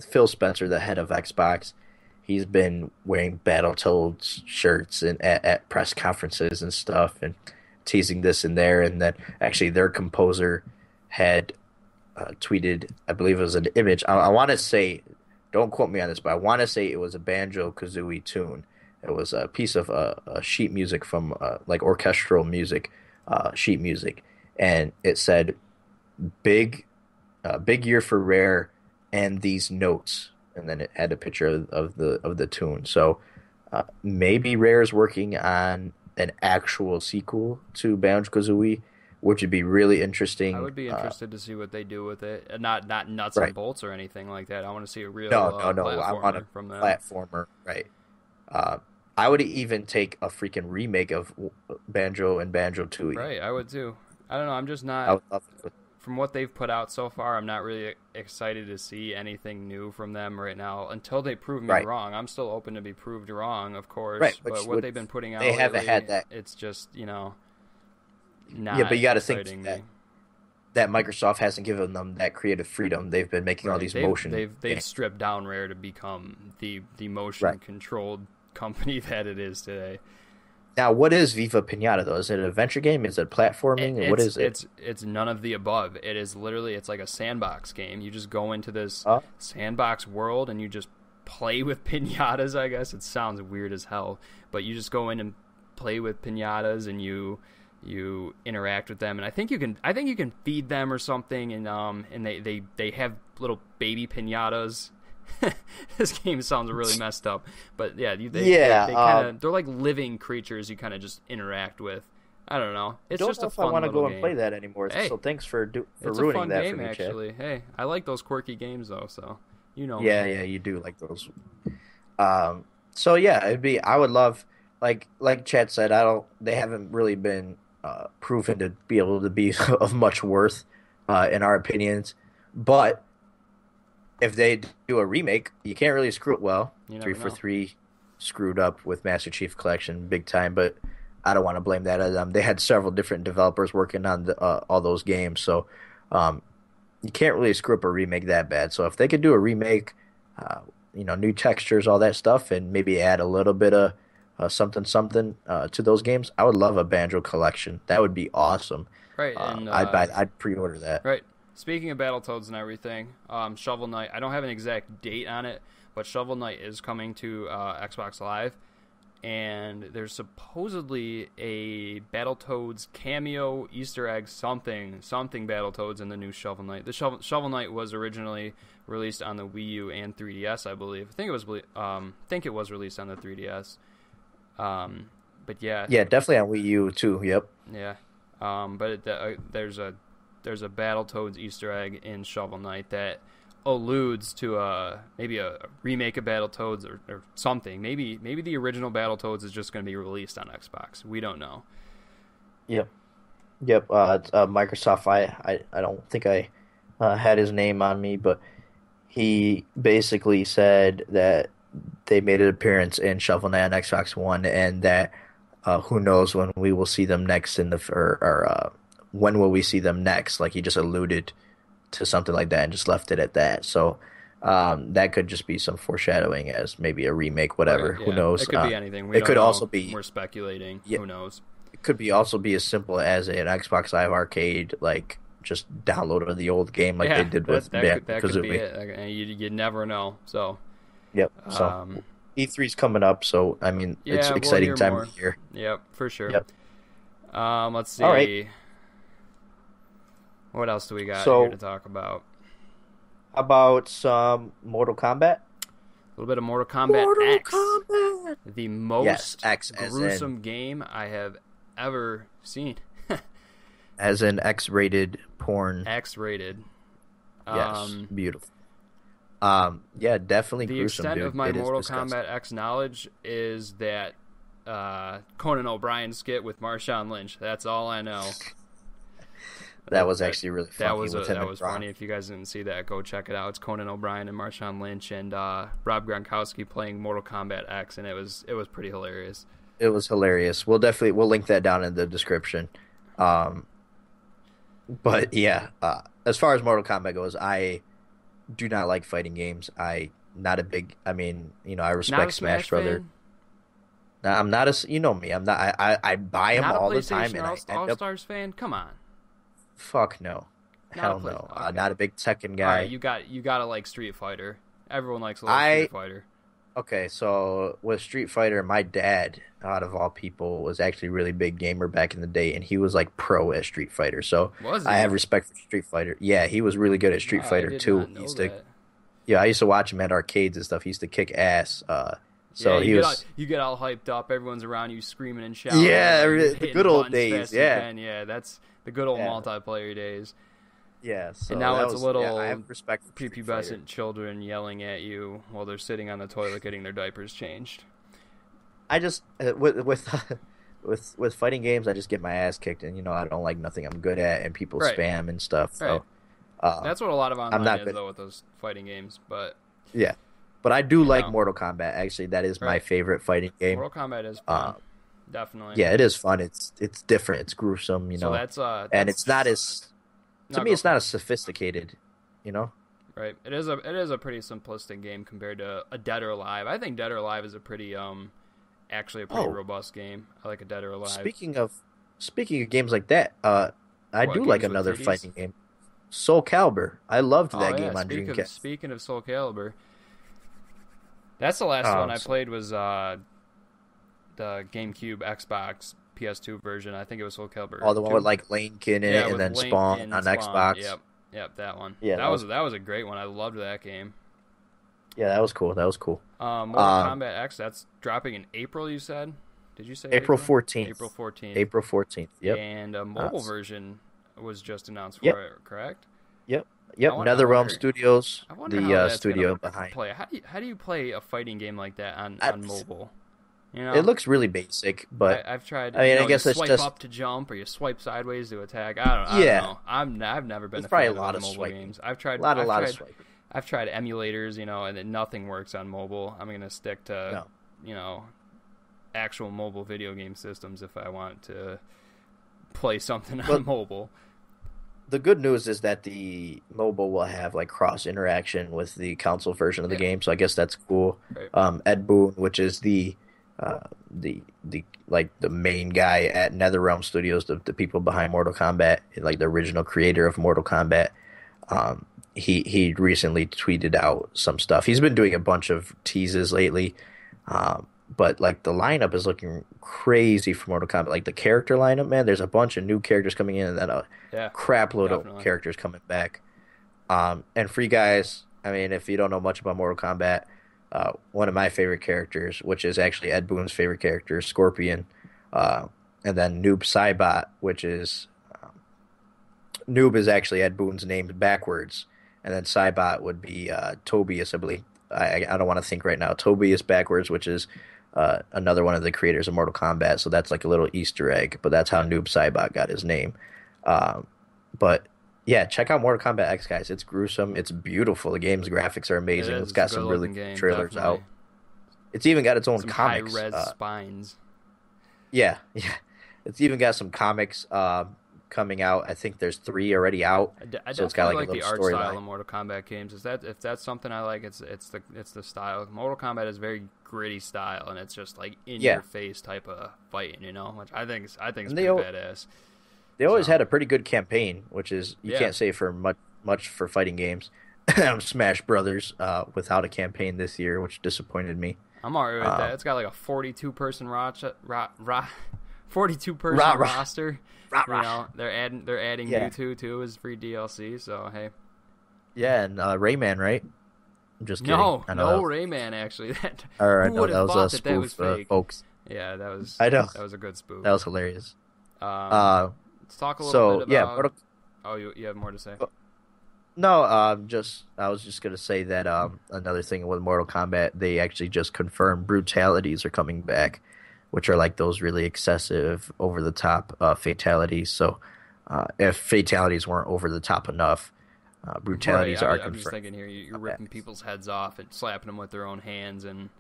A: Phil Spencer, the head of Xbox, he's been wearing Battletoads shirts and at press conferences and stuff, and teasing this and there. And then actually, their composer had tweeted, I believe it was an image. I want to say, don't quote me on this, but I want to say it was a Banjo Kazooie tune. It was a piece of sheet music from like orchestral music, sheet music, and it said, "Big, big year for Rare, and these notes." And then it had a picture of the tune. So maybe Rare is working on an actual sequel to Banjo Kazooie, which would be really
B: I
A: interesting.
B: would be interested to see what they do with it. Not nuts and
A: Right?
B: bolts or anything like that. I want to see a real
A: No. I want a
B: platformer from them.
A: platformer, right? Uh, I would even take a freaking remake of Banjo and Banjo Tooie.
B: Right, I would too. I don't know. I'm just
A: I
B: not
A: would love it.
B: from what they've put out so far. I'm not really excited to see anything new from them right now until they prove me
A: Right,
B: wrong. I'm still open to be proved wrong, of
A: right.
B: course.
A: Which
B: But what
A: would
B: they've been putting out
A: they haven't had
B: lately,
A: that?
B: it's just
A: Yeah, but
B: not
A: you got to think
B: exciting
A: that
B: me.
A: Microsoft hasn't given them that creative freedom. They've been making all
B: Right.
A: these motion
B: They've
A: games.
B: stripped down Rare to become the motion
A: Right.
B: controlled company that it is today.
A: Now, what is Viva Pinata though? Is it an adventure game? Is it platforming? What is it?
B: It's none of the above. It is literally it's like a sandbox game. You just go into this
A: Oh,
B: sandbox world and you just play with pinatas, I guess. It sounds weird as hell, but you just go in and play with pinatas and you interact with them, and I think you can feed them or something, and they have little baby pinatas. This game sounds really messed up, but yeah,
A: yeah.
B: they kind of they're like living creatures you kind of just interact with. I don't know. It's
A: Don't
B: just
A: know
B: a
A: if I
B: fun
A: want to
B: little
A: go and play
B: game.
A: that anymore.
B: Hey,
A: So thanks for
B: it's a
A: ruining
B: fun
A: that for
B: game
A: me, Chad.
B: actually. Hey, I like those quirky games though, so you know
A: Yeah,
B: me.
A: yeah, you do like those. So yeah, it'd be. I would love, like Chad said. I don't. They haven't really been proven to be able to be of much worth, in our opinions. But if they do a remake, you can't really screw it well.
B: You
A: Three
B: never
A: for
B: know.
A: three screwed up with Master Chief Collection big time, but I don't want to blame that on them. They had several different developers working on all those games, so um, you can't really screw up a remake that bad. So if they could do a remake, uh, new textures, all that stuff, and maybe add a little bit of something to those games, I would love a Banjo collection. That would be awesome.
B: Right, and
A: I'd pre-order that.
B: right. Speaking of Battletoads and everything, Shovel Knight. I don't have an exact date on it, but Shovel Knight is coming to Xbox Live, and there's supposedly a Battletoads cameo Easter egg something Battletoads in the new Shovel Knight. The Shovel Knight was originally released on the Wii U and 3DS, I believe. Think it was released on the 3DS. But yeah,
A: Yeah, definitely on Wii U too. Yep.
B: yeah. There's a Battletoads Easter egg in Shovel Knight that alludes to maybe a remake of Battletoads or something. Maybe the original Battletoads is just going to be released on Xbox. We don't know.
A: Yep. Yep. It's, Microsoft. I don't think I had his name on me, but he basically said that they made an appearance in Shovel Knight on Xbox One, and that who knows when we will see them next or when will we see them next? Like he just alluded to something like that and just left it at that. So that could just be some foreshadowing as maybe a remake,
B: Right,
A: whatever. Who
B: yeah.
A: knows?
B: It could be anything. We
A: It
B: don't
A: could also
B: know.
A: be
B: We're speculating.
A: yeah,
B: Who knows?
A: it could be also be as simple as an Xbox Live Arcade, like just download the old game like they
B: Yeah,
A: did with
B: that could be
A: Banjo-Kazooie.
B: it. You never know. So,
A: Yep. So
B: um,
A: E3's coming up, so I mean it's
B: yeah,
A: an
B: we'll
A: exciting
B: hear
A: time
B: more.
A: of the year.
B: Yep, for sure.
A: Yep.
B: Let's
A: All right.
B: see. What else do we got here to
A: So
B: talk about?
A: how about some Mortal Kombat?
B: A little bit of Mortal Kombat
A: Mortal
B: X,
A: Kombat.
B: the
A: Yes,
B: most
A: X as
B: gruesome game I have ever seen.
A: in X-rated porn.
B: X-rated.
A: Yes,
B: Um,
A: beautiful. Yeah, definitely
B: the
A: gruesome,
B: extent
A: dude.
B: of my
A: It is
B: Mortal
A: disgusting.
B: Kombat X knowledge is that Conan O'Brien skit with Marshawn Lynch. That's all I know.
A: That was actually really funny with him
B: that
A: and
B: was
A: Gronk.
B: funny. If you guys didn't see that, go check it out. It's Conan O'Brien and Marshawn Lynch and Rob Gronkowski playing Mortal Kombat X, and it was pretty hilarious.
A: It was hilarious. We'll link that down in the description. But yeah, as far as Mortal Kombat goes, I do not like fighting games. I not a big. I mean, I
B: Not a
A: respect
B: Smash
A: Smash Brother.
B: fan.
A: Now, I'm not a. You know me. I'm not. I buy them
B: Not a
A: all the time,
B: PlayStation
A: and I
B: All
A: end up.
B: Stars fan. Come on.
A: Fuck no.
B: Not a
A: Hell
B: play.
A: no.
B: Okay.
A: Not a big Tekken
B: All
A: guy.
B: right, you gotta like Street Fighter. Everyone likes a little
A: I
B: Street Fighter.
A: Okay, so with Street Fighter, my dad, out of all people, was actually a really big gamer back in the day, and he was like pro at Street Fighter. So
B: Was
A: I
B: he?
A: have respect for Street Fighter. Yeah, he was really good at Street
B: Wow, I
A: Fighter
B: did
A: too.
B: not
A: He
B: know
A: used to,
B: that.
A: yeah, I used to watch him at arcades and stuff. He used to kick ass.
B: Yeah,
A: So he was,
B: you get all hyped up. Everyone's around you screaming and shouting.
A: yeah,
B: You're
A: the
B: hitting
A: good old
B: buttons
A: days.
B: fast as you
A: Yeah,
B: can. Yeah, that's the good old
A: yeah,
B: multiplayer days.
A: yeah. So
B: And now
A: that
B: it's a
A: was,
B: little
A: yeah, I have respect for Street Fighter.
B: prepubescent children yelling at you while they're sitting on the toilet getting their diapers changed.
A: I just with with fighting games, I just get my ass kicked, and I don't like nothing I'm good at, and people
B: Right.
A: spam and stuff. So
B: Right. That's what a lot of
A: I'm
B: online
A: not
B: is,
A: good.
B: though, with those fighting games. But,
A: Yeah, but I do like
B: know,
A: Mortal Kombat. Actually, that is my
B: right.
A: favorite fighting game.
B: Mortal Kombat is
A: Uh,
B: fun. Definitely.
A: yeah, it is fun. It's different. It's gruesome,
B: So
A: and
B: that's
A: it's not as to
B: no,
A: me.
B: go
A: It's
B: for
A: not
B: it.
A: as sophisticated.
B: Right. It is a pretty simplistic game compared to a Dead or Alive. I think Dead or Alive is a pretty actually a pretty
A: Oh,
B: robust game. I like a Dead or Alive.
A: speaking of games like that, I
B: What,
A: do like
B: games with
A: another
B: titties?
A: fighting game, Soul Calibur. I loved
B: Oh
A: that
B: yeah,
A: game on Dreamcast.
B: speaking of Soul Calibur, that's the last one I played was the GameCube, Xbox, PS2 version. I think it was Soul Calibur.
A: Oh, the one
B: 2.
A: with like Link in it,
B: Yeah,
A: and
B: with
A: then
B: Link
A: Spawn
B: and
A: on
B: Spawn.
A: Xbox.
B: Yep, that one.
A: Yeah,
B: that was a great one. I loved that game.
A: Yeah, that was cool. That was cool.
B: Mortal Kombat X, that's dropping in April. You said? Did you say
A: April 14th.
B: April 14th.
A: April 14th. Yep.
B: And a mobile version was just announced for
A: Yep.
B: it, correct?
A: Yep.
B: I wonder-
A: NetherRealm Studios,
B: I wonder how
A: the
B: that's
A: studio
B: gonna
A: behind.
B: play. How do you play a fighting game like that on mobile?
A: It looks really basic, but
B: I've tried.
A: I mean, I guess
B: you
A: it's
B: swipe
A: just
B: up to jump, or you swipe sideways to attack. I don't
A: Yeah.
B: know. I've never been
A: There's
B: a
A: probably
B: fan
A: a lot
B: of
A: of
B: mobile
A: swiping.
B: games. I've tried
A: a lot of
B: tried,
A: swiping.
B: I've tried emulators, and then nothing works on mobile. I'm gonna stick to actual mobile video game systems if I want to play something on mobile.
A: The good news is that the mobile will have like cross interaction with the console version of the game, so I guess that's cool.
B: Right.
A: Ed Boon, which is the like the main guy at NetherRealm Studios, the people behind Mortal Kombat, like the original creator of Mortal Kombat. He recently tweeted out some stuff. He's been doing a bunch of teases lately, but like the lineup is looking crazy for Mortal Kombat. Like the character lineup, man, there's a bunch of new characters coming in, and then a crap load of characters coming back. And for you guys, I mean, if you don't know much about Mortal Kombat, one of my favorite characters, which is actually Ed Boon's favorite character, Scorpion, and then Noob Saibot, which is Noob is actually Ed Boon's name backwards, and then Saibot would be Tobias, I believe. I don't want to think right now. Tobias backwards, which is another one of the creators of Mortal Kombat, so that's like a little Easter egg, but that's how Noob Saibot got his name. But yeah, check out Mortal Kombat X, guys. It's gruesome. It's beautiful. The game's graphics are amazing. It's got some really good trailers
B: definitely.
A: out. It's even got its own
B: Some
A: comics.
B: high-res spines.
A: Yeah. It's even got some comics coming out. I think there's 3 already out.
B: I
A: So it's got
B: definitely
A: like a
B: like the
A: little
B: art style
A: storyline.
B: of Mortal Kombat games. If that's something I like, it's the style. Mortal Kombat is very gritty style, and it's just like in your face type of fighting, which I think is pretty badass.
A: They always had a pretty good campaign, which is you can't say for much for fighting games. Smash Brothers without a campaign this year, which disappointed me.
B: I'm alright with that. It's got like a 42-person 42-person roster. They're adding Mewtwo too as free DLC. So hey.
A: Yeah, and Rayman, right? I'm just kidding.
B: No Rayman actually.
A: All right,
B: who would have
A: that
B: thought
A: was a
B: that was
A: spoof,
B: fake?
A: folks.
B: Yeah, that was.
A: I know.
B: That was a good spoof.
A: That was hilarious.
B: Let's talk a little bit about. You have more to say?
A: No, I was just gonna say that another thing with Mortal Kombat, they actually just confirmed brutalities are coming back, which are like those really excessive, over the top fatalities. So, if fatalities weren't over the top enough, brutalities are confirmed.
B: I'm just thinking here, you're ripping people's heads off and slapping them with their own hands and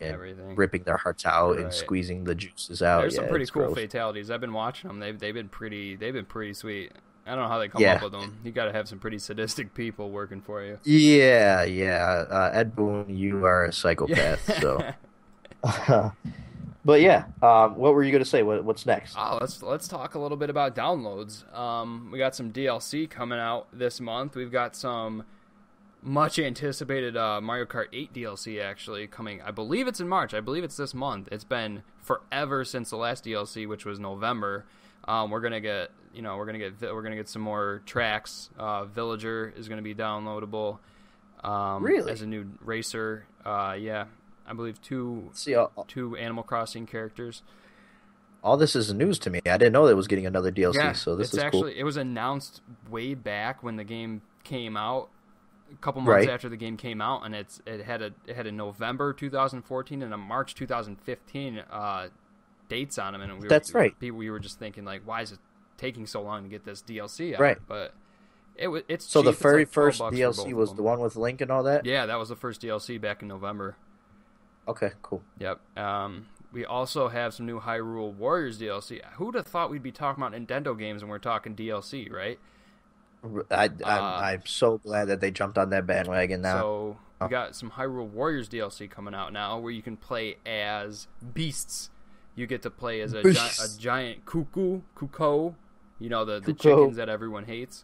B: everything,
A: ripping their hearts out and squeezing the juices out.
B: There's some pretty cool fatalities. I've been watching them. They've been pretty sweet. I don't know how they come up
A: Yeah,
B: with them. You got to have some pretty sadistic people working for you.
A: yeah. Ed Boon, you are a psychopath. So,
B: Yeah.
A: but yeah, what were you gonna say? What's next?
B: Let's talk a little bit about downloads. We got some DLC coming out this month. We've got some much anticipated Mario Kart 8 DLC actually coming. I believe it's in March. I believe it's this month. It's been forever since the last DLC, which was November. We're gonna get some more tracks. Villager is gonna be downloadable
A: Really?
B: as a new racer. Yeah, I believe
A: See,
B: two Animal Crossing characters.
A: all this is news to me. I didn't know that it was getting another DLC,
B: Yeah,
A: so this
B: it's
A: is cool.
B: actually it was announced way back when the game came out, a couple months
A: Right.
B: after the game came out, and it had a November 2014 and a March 2015 dates on them, and
A: That's right.
B: we were just thinking like, why is it taking so long to get this DLC out?
A: Right.
B: But it's
A: So
B: cheap.
A: the
B: It's
A: very
B: like 12
A: first
B: bucks for
A: DLC
B: both
A: was
B: of
A: the
B: them.
A: one with Link and all that?
B: Yeah, that was the first DLC back in November.
A: Okay, cool.
B: Yep. We also have some new Hyrule Warriors DLC. Who'd have thought we'd be talking about Nintendo games when we're talking DLC, right?
A: I'm so glad that they jumped on that bandwagon now.
B: So we got some Hyrule Warriors DLC coming out now, where you can play as beasts. You get to play as a giant cuckoo, you know, the
A: Cuckoo.
B: chickens that everyone hates.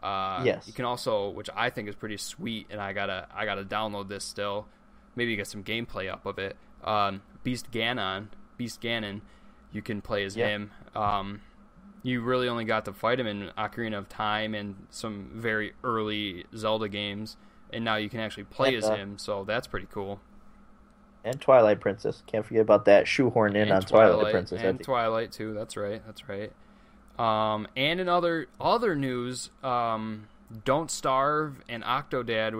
A: Yes.
B: You can also, which I think is pretty sweet, and I gotta download this still. Maybe get some gameplay up of it. Beast Ganon, you can play as him. You really only got to fight him in Ocarina of Time and some very early Zelda games, and now you can actually play as him, so that's pretty cool.
A: And Twilight Princess. Can't forget about that. Shoehorn in
B: And
A: on Twilight Princess. I
B: and
A: think.
B: Twilight too. That's right. And in other news, Don't Starve and Octodad,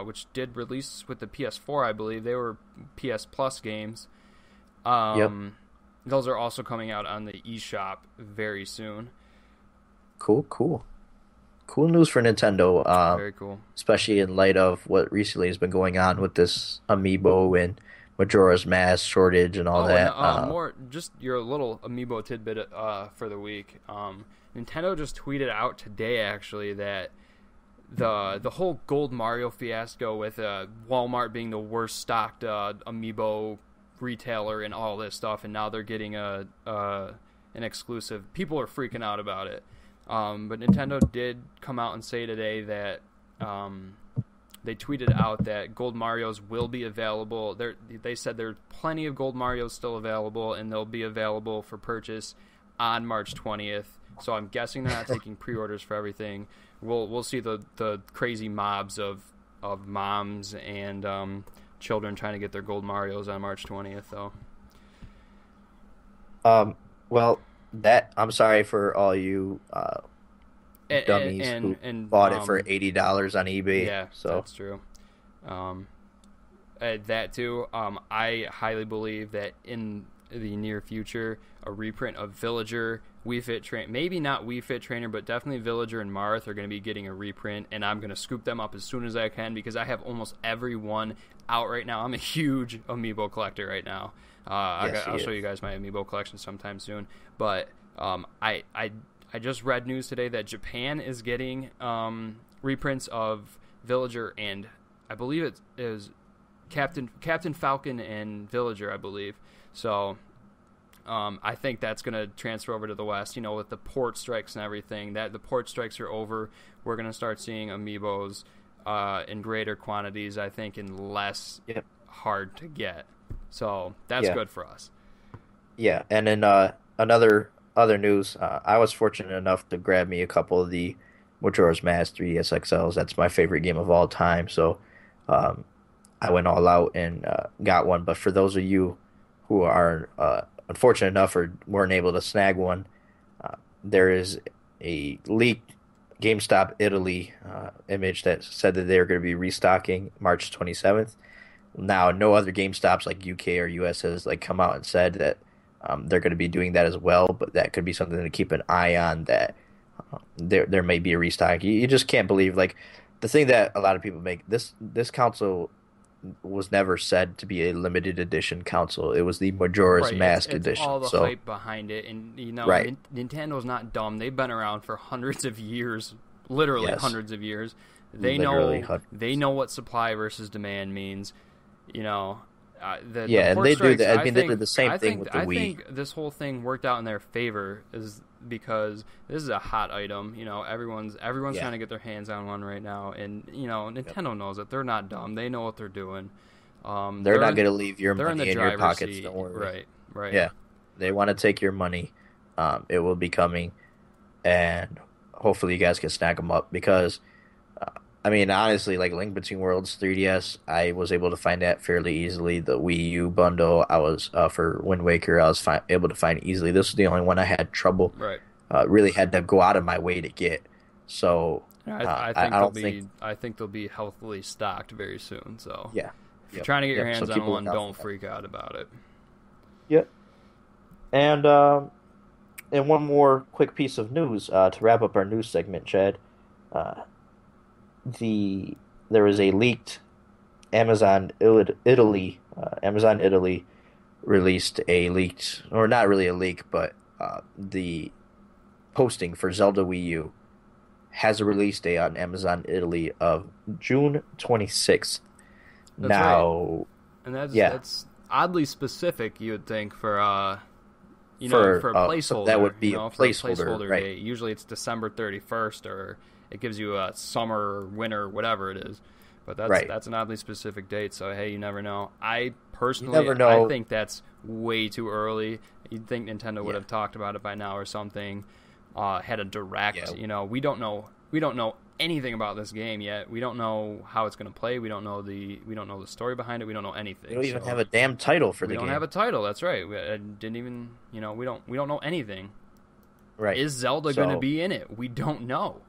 B: which did release with the PS4, I believe. They were PS Plus games.
A: Yep.
B: Those are also coming out on the eShop very soon.
A: Cool news for Nintendo.
B: Very cool.
A: Especially in light of what recently has been going on with this Amiibo and Majora's Mask shortage and all that.
B: And, more just your little Amiibo tidbit for the week. Nintendo just tweeted out today actually that the whole Gold Mario fiasco with Walmart being the worst stocked Amiibo retailer and all this stuff, and now they're getting an exclusive. People are freaking out about it. But Nintendo did come out and say today that they tweeted out that Gold Marios will be available. They said there's plenty of Gold Marios still available, and they'll be available for purchase on March 20th. So I'm guessing they're not taking pre-orders for everything. We'll see the crazy mobs of moms and children trying to get their Gold Marios on March 20th, though.
A: Well, I'm sorry for all you dummies who bought it for $80 on eBay.
B: Yeah,
A: so
B: that's true. That too. I highly believe that in the near future, a reprint of Villager, Wii Fit Trainer, maybe not Wii Fit Trainer, but definitely Villager and Marth are going to be getting a reprint, and I'm going to scoop them up as soon as I can because I have almost every one out right now. I'm a huge Amiibo collector right now. I'll show you guys my Amiibo collection sometime soon. But I just read news today that Japan is getting reprints of Villager, and I believe it is Captain Falcon and Villager, I believe. So I think that's going to transfer over to the West, with the port strikes and everything. That the port strikes are over. We're going to start seeing Amiibos in greater quantities, I think, and less hard to get. So that's good for us.
A: Yeah, and then other news, I was fortunate enough to grab me a couple of the Majora's Mask 3DS XLs. That's my favorite game of all time. So I went all out and got one. But for those of you who are unfortunate enough or weren't able to snag one, there is a leaked GameStop Italy image that said that they're going to be restocking March 27th. Now, no other GameStops like UK or US has come out and said that they're going to be doing that as well, but that could be something to keep an eye on, that there may be a restock. You just can't believe, the thing that a lot of people make, this console was never said to be a limited edition console. It was the Majora's
B: Right,
A: Mask
B: it's
A: edition.
B: all the
A: So
B: hype behind it, and
A: right,
B: Nintendo's not dumb. They've been around for hundreds of years, literally
A: yes,
B: hundreds of years.
A: literally
B: They
A: hundreds.
B: know what supply versus demand means. You know, the
A: Yeah, and
B: port
A: they do
B: strikes.
A: that. I mean, they did the same thing with the
B: I
A: Wii.
B: think this whole thing worked out in their favor, is because this is a hot item. Everyone's
A: Yeah,
B: trying to get their hands on one right now, and
A: yep.
B: Nintendo knows it. They're not dumb. They know what they're doing.
A: They're not going to leave your
B: They're in the
A: money in your
B: driver's
A: pockets.
B: seat.
A: Don't worry.
B: Right, right.
A: Yeah, they want to take your money. It will be coming, and hopefully you guys can snack them up because, I mean, honestly, like Link Between Worlds 3DS, I was able to find that fairly easily. The Wii U bundle, I was for Wind Waker, I was able to find easily. This was the only one I had trouble.
B: Right.
A: Really had to go out of my way to get. So I don't think.
B: I think they'll be healthily stocked very soon. So
A: Yeah.
B: if you're
A: Yep.
B: trying to get your
A: Yep. So
B: hands
A: keep
B: on
A: a
B: one,
A: lookout
B: don't
A: for that.
B: freak out about it.
A: Yep. And one more quick piece of news to wrap up our news segment, Chad. Uh, there was a leaked Amazon Italy released a leaked, or not really a leak, but the posting for Zelda Wii U has a release date on Amazon Italy of June 26th.
B: That's right.
A: Now,
B: And that's
A: yeah,
B: that's oddly specific, you would think, for for a
A: so
B: placeholder.
A: that would be a
B: For a
A: placeholder,
B: placeholder
A: right?
B: date. Usually it's December 31st, or it gives you a summer or winter, whatever it is. But
A: Right.
B: that's an oddly specific date, so hey, you never know. I
A: You
B: personally,
A: never know.
B: I think that's way too early. You'd think Nintendo would
A: Yeah,
B: have talked about it by now or something. Had a
A: yeah.
B: direct. We don't know. We don't know anything about this game yet. We don't know how it's going to play. We don't know the story behind it. We don't know anything.
A: We don't even
B: So
A: have a damn title for
B: we
A: the
B: don't
A: game.
B: have a title. That's right. I didn't even. We don't know anything.
A: Right.
B: Is Zelda going to
A: So,
B: be in it? We don't know.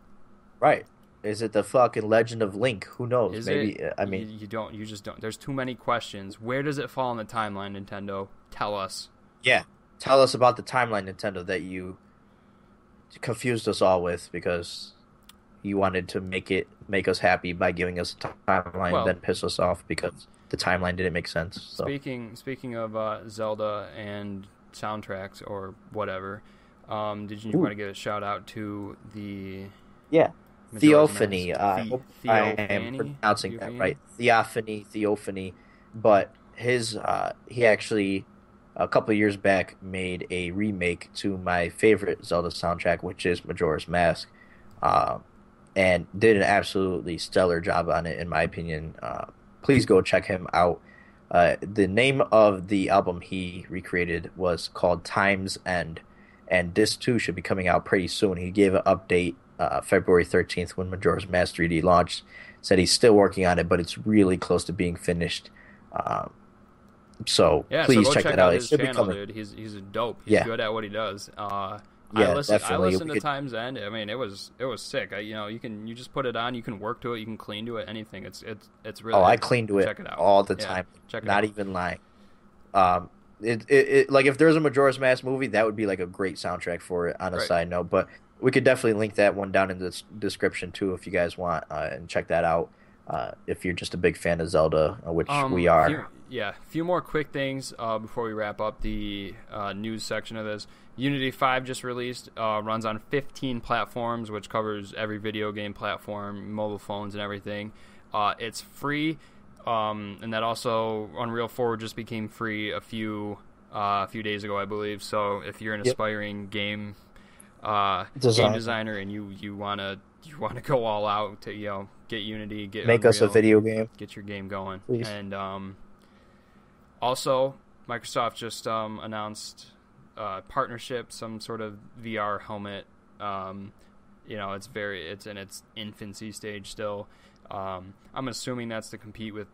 A: right. Is it the fucking Legend of Link? Who knows?
B: Is
A: Maybe,
B: it?
A: I mean,
B: You don't. You just don't. There's too many questions. Where does it fall in the timeline, Nintendo? Tell us.
A: yeah. Tell us about the timeline, Nintendo, that you confused us all with because you wanted to make us happy by giving us a timeline,
B: Well,
A: then piss us off because the timeline didn't make sense. So,
B: speaking of Zelda and soundtracks or whatever, did you
A: ooh,
B: want to give a shout out to the
A: yeah.
B: Majora's Mask?
A: Theophany. I hope I am pronouncing that right. Theophany. But he actually a couple of years back made a remake to my favorite Zelda soundtrack, which is Majora's Mask, uh, and did an absolutely stellar job on it, in my opinion. Please go check him out. The name of the album he recreated was called Time's End, and this too should be coming out pretty soon. He gave an update February 13th when Majora's Mask 3D launched. Said he's still working on it, but it's really close to being finished. Um, so
B: Yeah, so
A: please
B: go
A: check
B: check
A: that
B: out
A: out. It
B: his
A: should be
B: channel,
A: coming.
B: dude. He's a dope. He's
A: Yeah,
B: good at what he does.
A: yeah,
B: I
A: definitely.
B: listened to Time's End. I mean, it was sick. You just put it on. You can work to it. You can clean to it. Anything. It's
A: Oh,
B: really.
A: I clean to it
B: Check it out.
A: all the
B: Yeah,
A: time.
B: check it
A: Not
B: out.
A: even lying. It like if there's a Majora's Mask movie, that would be like a great soundtrack for it. On a
B: Right.
A: side note, but we could definitely link that one down in the description too, if you guys want, and check that out. If you're just a big fan of Zelda, which we are.
B: Few more quick things before we wrap up the news section of this. Unity 5 just released, runs on 15 platforms, which covers every video game platform, mobile phones, and everything. It's free, and that also Unreal 4 just became free a few days ago, I believe. So if you're an
A: Yep.
B: aspiring game game
A: Design.
B: designer and you wanna go all out to get Unity, get
A: Make us a
B: Unreal,
A: video game,
B: get your game going,
A: please.
B: and also, Microsoft just announced partnership, some sort of VR helmet. It's in its infancy stage still. I'm assuming that's to compete with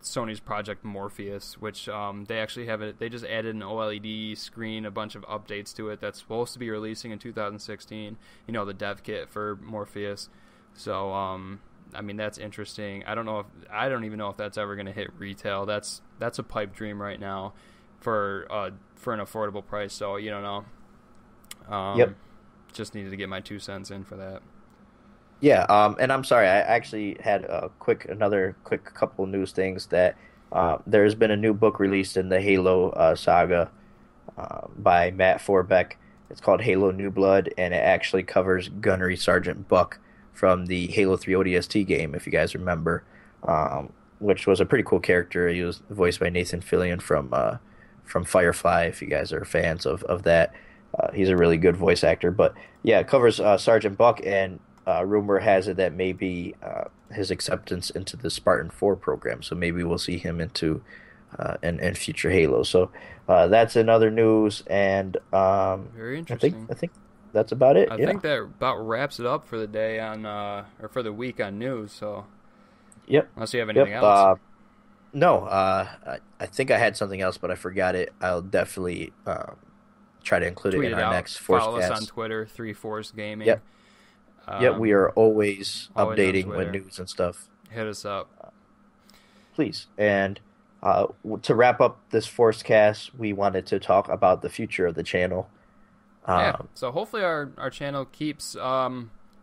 B: Sony's Project Morpheus, which they actually have it. They just added an OLED screen, a bunch of updates to it that's supposed to be releasing in 2016. The dev kit for Morpheus. So I mean, that's interesting. I don't even know if that's ever going to hit retail. That's a pipe dream right now for an affordable price. So you don't know.
A: Yep.
B: Just needed to get my 2 cents in for that.
A: Yeah, and I'm sorry, I actually had another quick couple news things that there's been a new book released in the Halo saga by Matt Forbeck. It's called Halo New Blood, and it actually covers Gunnery Sergeant Buck from the Halo 3 ODST game, if you guys remember, which was a pretty cool character. He was voiced by Nathan Fillion from Firefly, if you guys are fans of that. He's a really good voice actor. But yeah, it covers Sergeant Buck, and rumor has it that maybe his acceptance into the Spartan 4 program. So maybe we'll see him into in future Halo. So that's another news, and
B: Very
A: I
B: interesting.
A: think that's about it.
B: I
A: Yeah.
B: think that about wraps it up for the day on or for the week on news. So
A: Yep.
B: unless you have anything
A: Yep.
B: else,
A: No. I think I had something else, but I forgot it. I'll definitely try to include it
B: tweet
A: in
B: it
A: our
B: out.
A: next
B: Follow us on
A: Forcecast.
B: Twitter, Three Force Gaming.
A: Yep. Yep. We are always
B: Always on
A: updating with
B: Twitter.
A: news and stuff.
B: Hit us up.
A: Please. And to wrap up this Forcecast, we wanted to talk about the future of the channel.
B: Yeah.
A: Um,
B: So hopefully our channel keeps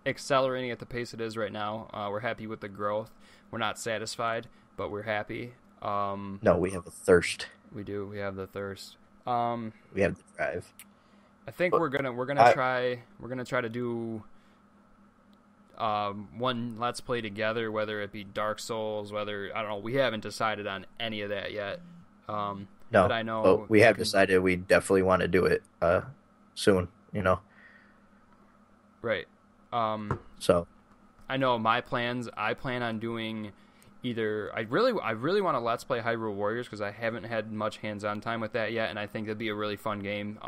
B: accelerating at the pace it is right now. We're happy with the growth. We're not satisfied, but we're happy.
A: no, we have a thirst.
B: We do. We have the thirst. Um,
A: We have the drive.
B: I think
A: But
B: we're gonna
A: I,
B: try to do one Let's Play together, whether it be Dark Souls, whether I don't know. We haven't decided on any of that yet. But
A: no,
B: I know
A: but we
B: we
A: have
B: can.
A: decided we definitely want to do it soon.
B: Right.
A: So
B: I know my plans. I plan on doing either. I really want to Let's Play Hyrule Warriors because I haven't had much hands-on time with that yet, and I think it'd be a really fun game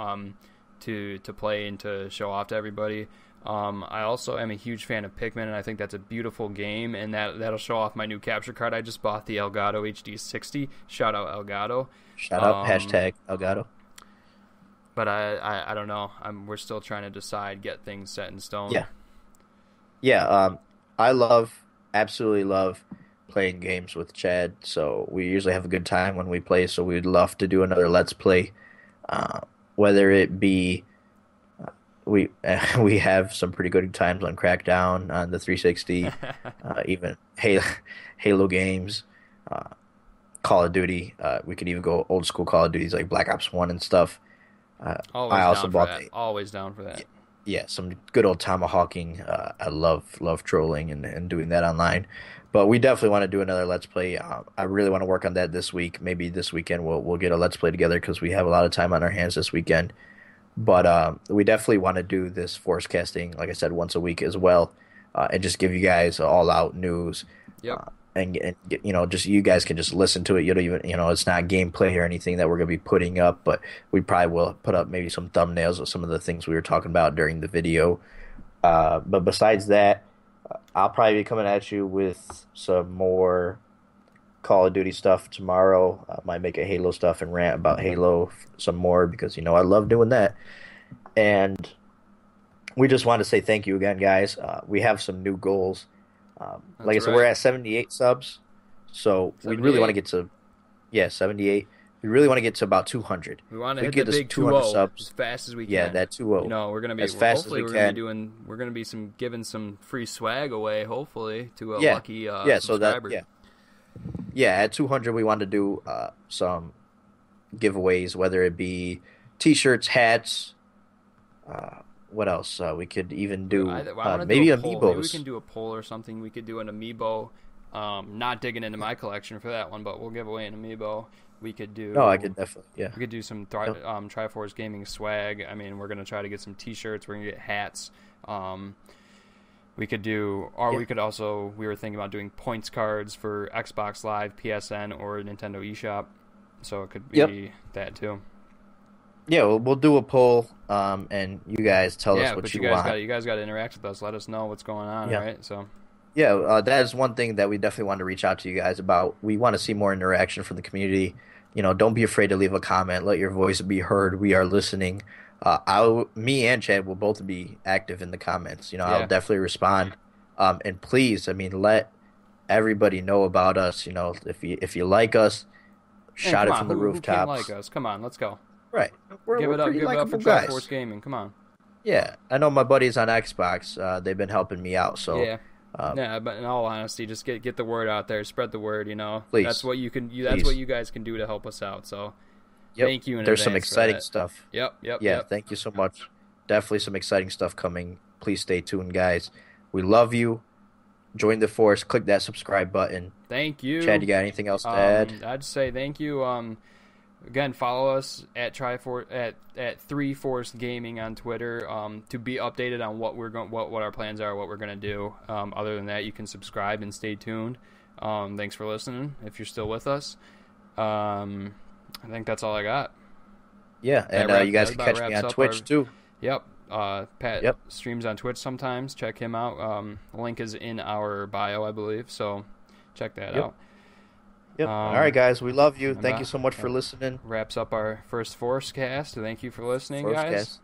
B: to play and to show off to everybody. I also am a huge fan of Pikmin, and I think that's a beautiful game, and that'll show off my new capture card. I just bought the Elgato HD60. Shout out Elgato.
A: shout out
B: Um,
A: hashtag Elgato.
B: but I don't know. We're still trying to decide, get things set in stone.
A: Yeah, yeah. I absolutely love playing games with Chad. So we usually have a good time when we play. So we'd love to do another Let's Play, uh, whether it be we we have some pretty good times on Crackdown on the 360, even Halo games, uh, Call of Duty. We could even go old school Call of Duties like Black Ops 1 and stuff. I
B: Always
A: also
B: down for
A: bought
B: that.
A: the
B: Always down for that.
A: yeah, some good old tomahawking. I love trolling and doing that online. But we definitely want to do another Let's Play. I really want to work on that this week. Maybe this weekend we'll get a Let's Play together because we have a lot of time on our hands this weekend. But we definitely want to do this force casting, like I said, once a week as well, and just give you guys all out news.
B: Yep.
A: And just you guys can just listen to it. You don't even, it's not gameplay or anything that we're going to be putting up, but we probably will put up maybe some thumbnails of some of the things we were talking about during the video. But besides that, I'll probably be coming at you with some more Call of Duty stuff tomorrow. I might make a Halo stuff and rant about Halo some more because I love doing that. And we just want to say thank you again, guys. We have some new goals. Like I
B: That's
A: said, we're
B: right.
A: at 78 subs, so we really want to
B: 78.
A: get to 78. We really want to get to about 200.
B: We want
A: If
B: to
A: we
B: hit
A: get
B: the
A: to
B: big
A: 200
B: 2-0 as
A: subs,
B: fast as we
A: yeah,
B: can.
A: that 2-0
B: We're gonna be
A: as fast as
B: hopefully
A: we
B: we're gonna be
A: can.
B: doing we're gonna be giving some free swag away. Hopefully to a
A: Yeah,
B: lucky
A: yeah. So that
B: subscriber.
A: yeah, at 200 we want to do some giveaways, whether it be T-shirts, hats. What else? We could even do
B: I want to
A: maybe
B: do a poll. Maybe we
A: Amiibos.
B: can do a poll or something. We could do an Amiibo. Not digging into my collection for that one, but we'll give away an Amiibo. We could
A: No, I
B: do
A: could definitely. Yeah.
B: we could do some
A: Yep.
B: Triforce Gaming swag. I mean, we're gonna try to get some T-shirts. We're gonna get hats. We could do, or
A: Yeah.
B: we could also. We were thinking about doing points cards for Xbox Live, PSN, or Nintendo eShop. So it could
A: Yep.
B: be that too.
A: Yeah, we'll do a poll, and you guys tell us
B: Yeah,
A: what
B: but
A: you
B: you guys
A: want.
B: got to interact with us. Let us know what's going on.
A: Yeah.
B: Right. So
A: Yeah, that is one thing that we definitely want to reach out to you guys about. We want to see more interaction from the community. Don't be afraid to leave a comment. Let your voice be heard. We are listening. Me and Chad will both be active in the comments. I'll
B: yeah.
A: definitely respond. And please, I mean, let everybody know about us. If you like us,
B: And
A: shout
B: come
A: it
B: on,
A: from the
B: who can't
A: rooftops.
B: like us? Come on, let's go.
A: Right, we're
B: Give it up
A: pretty
B: for
A: likable
B: Triforce
A: guys.
B: Gaming. Come on.
A: Yeah, I know my buddies on Xbox. They've been helping me out. So,
B: Yeah.
A: uh,
B: Yeah, but in all honesty, just get the word out there, spread the word. That's
A: please,
B: what you can. That's what
A: please.
B: you guys can do to help us out. So,
A: Yep.
B: thank you in
A: There's some
B: advance for
A: exciting
B: that.
A: stuff.
B: Yep, yep,
A: Yeah,
B: yep.
A: thank you so much. Definitely some exciting stuff coming. Please stay tuned, guys. We love you. Join the force. Click that subscribe button.
B: Thank
A: Chad, you
B: you.
A: got anything else to add?
B: I'd say thank you. Again, follow us at at 3Force Gaming on Twitter to be updated on what our plans are, what we're gonna do. Other than that, you can subscribe and stay tuned. Thanks for listening. If you're still with us, I think that's all I got.
A: Yeah, and you guys can catch me on Twitch too.
B: Yep. Pat
A: Yep.
B: streams on Twitch sometimes. Check him out. Link is in our bio, I believe. So check that
A: Yep.
B: out.
A: Yep. All right, guys. We love you.
B: And
A: Thank you so much for listening.
B: Wraps up our first FORCEcast. Thank you for listening, guys.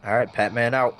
A: All right, Pat Man out.